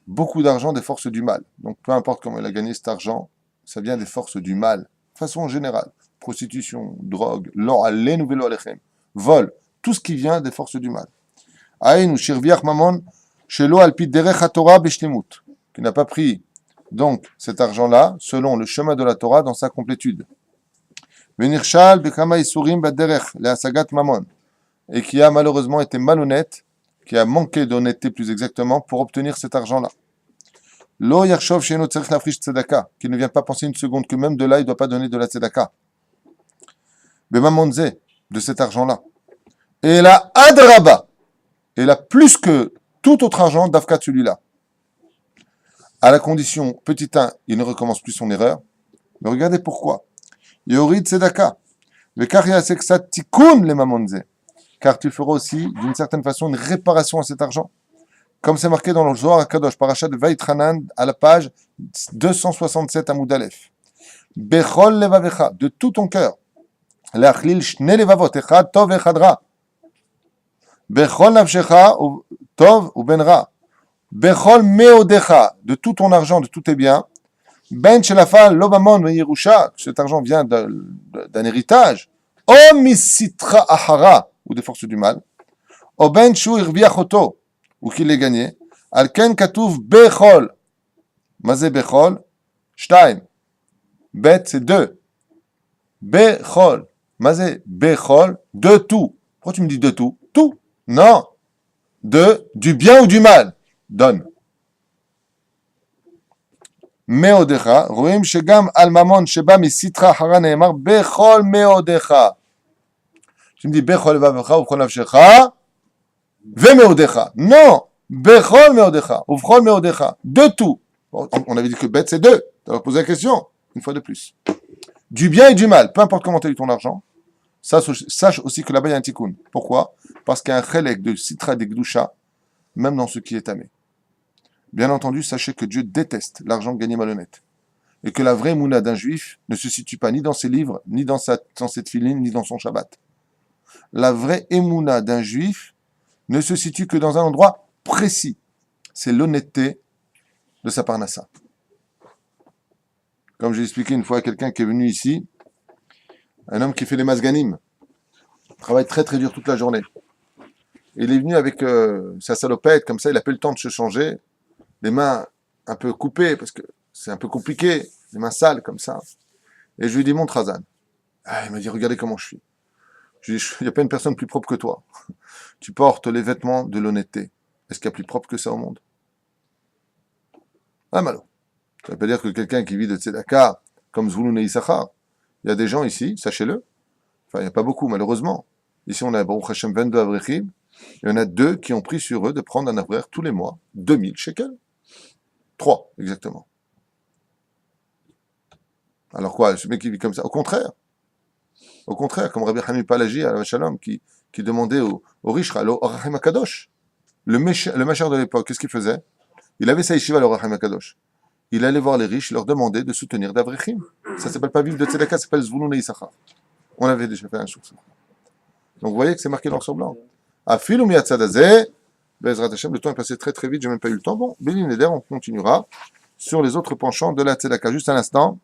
[SPEAKER 3] beaucoup d'argent des forces du mal. Donc peu importe comment il a gagné cet argent, ça vient des forces du mal. De façon générale. Prostitution, drogue, vol, tout ce qui vient des forces du mal. Aïnou shirviach mamon shelo alpi derech haTorah beshlemut. Qui n'a pas pris donc cet argent-là selon le chemin de la Torah dans sa complétude. Venirshal bekama isurim baderech leasagat mamon. Et qui a malheureusement été malhonnête, qui a manqué d'honnêteté plus exactement pour obtenir cet argent-là. Lo yarshov she'eno tzarich lafrish tzedaka, qui ne vient pas penser une seconde que même de là il ne doit pas donner de la tzedaka. Bemamonze, de cet argent-là. Et la adraba, et la plus que tout autre argent, d'Afka celui-là. À la condition, petit 1, il ne recommence plus son erreur. Mais regardez pourquoi. Yorid Sedaka. Le Karia Seksat Tikkun le Mamonze. Car tu feras aussi, d'une certaine façon, une réparation à cet argent. Comme c'est marqué dans le Zohar HaKadosh, parachat de Vaitranan, à la page 267 à Moudalef. Bechol levavecha, de tout ton cœur. Leachlil shne levavot, echad tov echad ra. Bechol nafshecha, tov ou benra. Bechol meodecha, de tout ton argent, de tous tes biens. Ben shelafal lobamon ve'yerusha, cet argent vient d'un héritage. O misitra ahara, ou des forces du mal. O ben shu irviachoto, ou qu'il l'ait gagné. Alken katuv bechol. Mazé bechol, shtaim. Bet, c'est deux. Bechol. Mazé bechol, de tout. Pourquoi tu me dis de tout? Tout. Non. Du bien ou du mal. Donne. Meodecha, roim shegam al mamon sheba misitra hara neemar bechol meodecha. Tu me dis bechol vavecha uvchol nafshecha ve meodecha. Non, bechol meodecha uvchol meodecha. De tout. On avait dit que bête c'est deux. Tu vas poser la question une fois de plus. Du bien et du mal, peu importe comment tu as eu ton argent. Sache aussi que là-bas il y a un tikkun. Pourquoi? Parce qu'il y a un chelek de sitra de gdusha, même dans ce qui est tamé. Bien entendu, sachez que Dieu déteste l'argent gagné malhonnête. Et que la vraie mouna d'un juif ne se situe pas ni dans ses livres, ni dans cette filine, ni dans son Shabbat. La vraie émouna d'un juif ne se situe que dans un endroit précis. C'est l'honnêteté de sa parnassa. Comme j'ai expliqué une fois à quelqu'un qui est venu ici, un homme qui fait les masganim, travaille très très dur toute la journée. Et il est venu avec sa salopette, comme ça, il n'a pas eu le temps de se changer. Les mains un peu coupées, parce que c'est un peu compliqué, les mains sales comme ça. Et je lui dis, montre Hazan. Il m'a dit, regardez comment je suis. Je lui dis, il n'y a pas une personne plus propre que toi. Tu portes les vêtements de l'honnêteté. Est-ce qu'il y a plus propre que ça au monde? Ah, malo. Ça ne veut pas dire que quelqu'un qui vit de Tzedaka, comme Zvouloun et Issachar, il y a des gens ici, sachez-le, enfin, il n'y a pas beaucoup, malheureusement. Ici, on a Baruch Hashem 22 Avrechim. Il y en a 2 qui ont pris sur eux de prendre un avraire tous les mois, 2000 shekels. 3, exactement. Alors quoi, ce mec qui vit comme ça? Au contraire, comme Rabbi Hamid Palaji à Shalom, qui demandait aux riches, au Rahim HaKadosh, le machar de l'époque, qu'est-ce qu'il faisait? Il avait sa yeshiva, le Rahim HaKadosh. Il allait voir les riches, leur demander de soutenir d'Avrechim. Ça ne s'appelle pas vivre de Tzedaka, ça s'appelle Zvouloun et Issachar. On avait déjà fait un jour. Donc vous voyez que c'est marqué noir sur blanc. Afil ou miatzadazé, Bezrat Hashem, le temps est passé très très vite, j'ai même pas eu le temps. Bon, Béli Neder, on continuera sur les autres penchants de la Tzedaka. Juste un instant.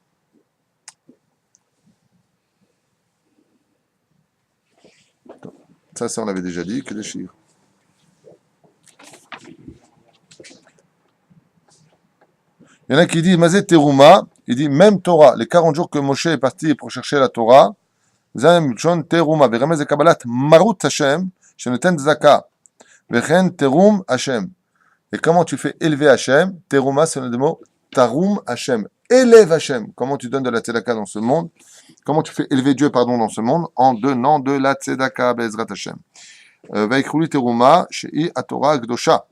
[SPEAKER 3] Ça on l'avait déjà dit, que des chiffres. Il y en a qui disent, Mazet Teruma, il dit, même Torah, les 40 jours que Moshe est parti pour chercher la Torah, Zam Chon Teruma, Veremez Kabbalat Marut Hashem, Shenoten Zaka, Vechen Terum Hashem. Et comment tu fais élever Hashem? Teruma, c'est le mot Tarum Hashem. Élève Hashem. Comment tu donnes de la tzedaka dans ce monde? Comment tu fais élever Dieu, dans ce monde? En donnant de la tzedaka, Bezrat Hashem. Vaikrouli Teruma, Shei Atorah Gdosha.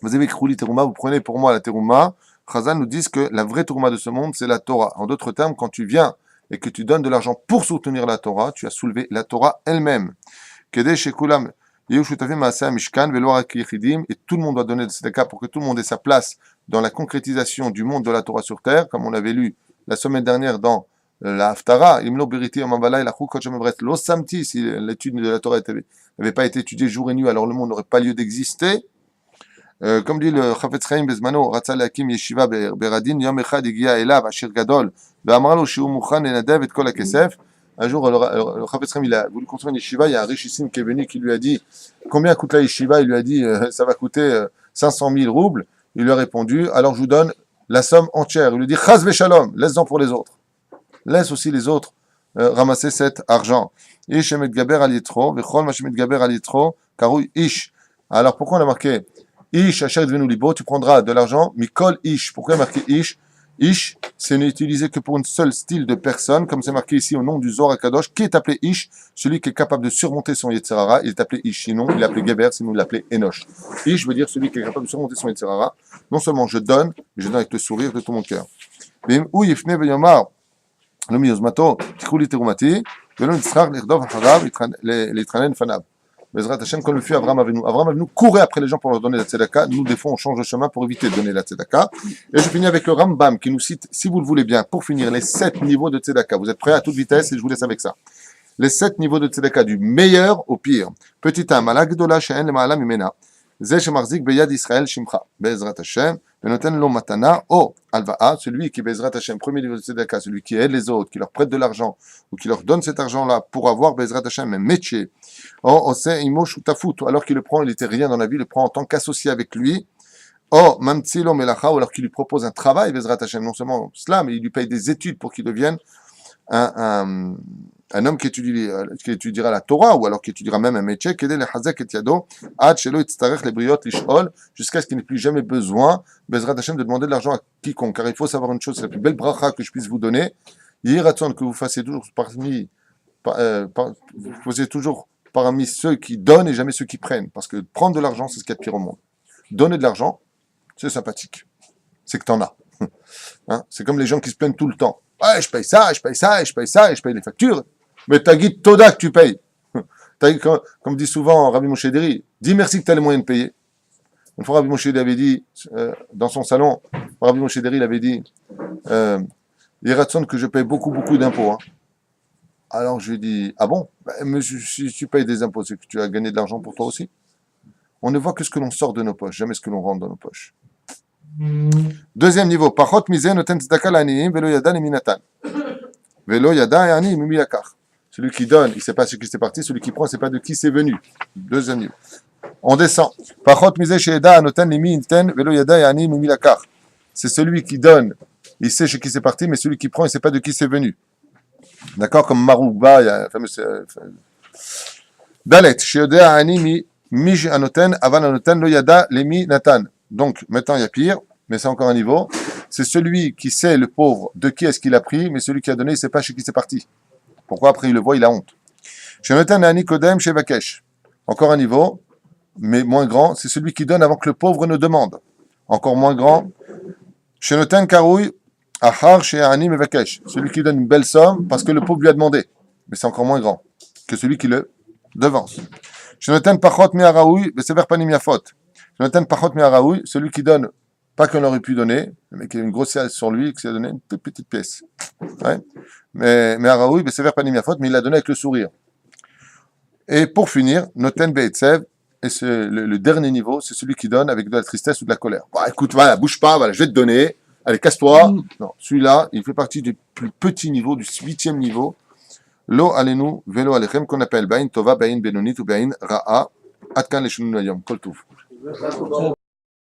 [SPEAKER 3] Vous avez Vaikrouli Teruma, vous prenez pour moi la Teruma. Chazal nous dit que la vraie Teruma de ce monde, c'est la Torah. En d'autres termes, quand tu viens et que tu donnes de l'argent pour soutenir la Torah, tu as soulevé la Torah elle-même. Kedei Shekulam. Et tout le monde doit donner de tzedaka pour que tout le monde ait sa place dans la concrétisation du monde de la Torah sur terre, comme on l'avait lu la semaine dernière dans la Haftara. Imlo Beriti Amambala et la Chukot Shemebret Lo Samti, si l'étude de la Torah n'avait pas été étudiée jour et nuit, alors le monde n'aurait pas lieu d'exister. Comme dit le Chafetz Chaim Bezmano, Ratzal Hakim Yeshiva Beradin, Yom Echad Igia Elav Ashir Gadol, Ve'amarlo Shiu Mukhan Enadev et Kol HaKesef. Un jour, le Chafetz Chaim, il a voulu construire une yeshiva, il y a un richissime qui est venu, qui lui a dit, combien coûte la yeshiva? Il lui a dit, ça va coûter 500 000 roubles. Il lui a répondu, alors je vous donne la somme entière. Il lui dit, Chaz Veshalom, laisse-en pour les autres. Laisse aussi les autres ramasser cet argent. Ish emet gaber al yitro, vechol ma shemet gaber al yitro, karouy ish. Alors pourquoi on a marqué Ish asher dvenu libo, tu prendras de l'argent, mikol ish. Pourquoi il y a marqué ish? Ish, c'est n'utilisé que pour un seul style de personne, comme c'est marqué ici au nom du Zohar Kadosh, qui est appelé Ish, celui qui est capable de surmonter son Yetzirara, il est appelé Ish, sinon il est appelé Geber, sinon il est appelé Enoch. Ish veut dire celui qui est capable de surmonter son Yetzirara. Non seulement je donne, mais je donne avec le sourire de tout mon cœur. Ou Yifne Veyomar, le miozmato, Tichouli Terumati, Velon Yitzchak, Lirdov Harav, Litranen Fanab. Bezrat Hashem, comme le fut Avraham Avinu. Avraham Avinu courait après les gens pour leur donner la tzedaka. Nous, des fois, on change de chemin pour éviter de donner la tzedaka. Et je finis avec le Rambam qui nous cite, si vous le voulez bien, pour finir, les 7 niveaux de tzedaka. Vous êtes prêts à toute vitesse et je vous laisse avec ça. Les 7 niveaux de tzedaka, du meilleur au pire. Petit 1, Malak Dola She'en le Ma'ala Mimena. Zeh Shemarzik Beyad Israël Shimcha. Bezrat Hashem. Venoten Lo Matana. Oh, Alva'a, celui qui, Bezrat Hashem, premier niveau de tzedaka, celui qui aide les autres, qui leur prête de l'argent, ou qui leur donne cet argent-là pour avoir, Bezrat Hashem, un métier. Oh, Ose Imo Shutafut, alors qu'il le prend, il n'était rien dans la vie, il le prend en tant qu'associé avec lui. Oh, Mamtsilo Melacha, ou alors qu'il lui propose un travail, Bezrat Hashem, non seulement cela, mais il lui paye des études pour qu'il devienne un homme qui étudiera la Torah, ou alors qui étudiera même un métier, jusqu'à ce qu'il n'ait plus jamais besoin, Bezrat Hashem, de demander de l'argent à quiconque. Car il faut savoir une chose, c'est la plus belle bracha que je puisse vous donner. Yiratzon, que vous fassiez toujours vous faisiez toujours parmi ceux qui donnent et jamais ceux qui prennent. Parce que prendre de l'argent, c'est ce qu'il y a de pire au monde. Donner de l'argent, c'est sympathique. C'est que t'en as. Hein, c'est comme les gens qui se plaignent tout le temps. Ouais, je paye ça, je paye ça, je paye ça, et je paye les factures. Mais t'as guide Toda que tu payes. Comme dit souvent Rabbi Moshe Deri, dis merci que tu as les moyens de payer. Une fois Rabbi Moshe Deri avait dit, dans son salon, Rabbi Moshe Deri il avait dit, il ratsonne que je paye beaucoup d'impôts. Hein. Alors je lui dis, ah bon, mais si tu payes des impôts, c'est que tu as gagné de l'argent pour toi aussi. On ne voit que ce que l'on sort de nos poches, jamais ce que l'on rentre dans nos poches. Deuxième niveau, Pachot Mizeh noten tzedaka l'aniim velo yada liminatan. Velo yada ani mimiyakar. Celui qui donne, il ne sait pas ce qui s'est parti, celui qui prend, il ne sait pas de qui c'est venu. Deuxième niveau. On descend. Pachot Mizeh sheyada noten liminten velo yada ani mimiyakar. C'est celui qui donne, il sait ce qui s'est parti, mais celui qui prend, il ne sait pas de qui c'est venu. D'accord, comme Marouba, il y a un fameux. Dalet, sheyada ani mi anoten avan anoten lo yada lemi natan. Donc, maintenant, il y a pire, mais c'est encore un niveau. C'est celui qui sait, le pauvre, de qui est-ce qu'il a pris, mais celui qui a donné, il ne sait pas chez qui c'est parti. Pourquoi après il le voit, il a honte. Chez Noten Ani Kodem, chez Vakesh. Encore un niveau, mais moins grand, c'est celui qui donne avant que le pauvre ne demande. Encore moins grand. Chez Noten Karoui, Ahar, chez Ani Mevakesh. Celui qui donne une belle somme parce que le pauvre lui a demandé. Mais c'est encore moins grand que celui qui le devance. Chez Noten Pachot Miaraoui, Besever Panim Yafot. Jonathan Pachot Miaraoui, celui qui donne, pas qu'on aurait pu donner, mais qui a une grosse pièce sur lui, qui a donné une petite pièce. Ouais. Mais Miaraoui, c'est vers Panim Yafot, mais il l'a donné avec le sourire. Et pour finir, Noten Be'etzev, et c'est le dernier niveau, c'est celui qui donne avec de la tristesse ou de la colère. Bah, écoute, voilà, bouge pas, voilà, je vais te donner, allez, casse-toi. Non, celui-là, il fait partie du plus petit niveau, du 8e niveau. Lo alenu, velo alechem, qu'on appelle Bain Tova, Bain Benonit ou Bain Ra'a, Atkan Leshunu Nayom, Kol Tuv.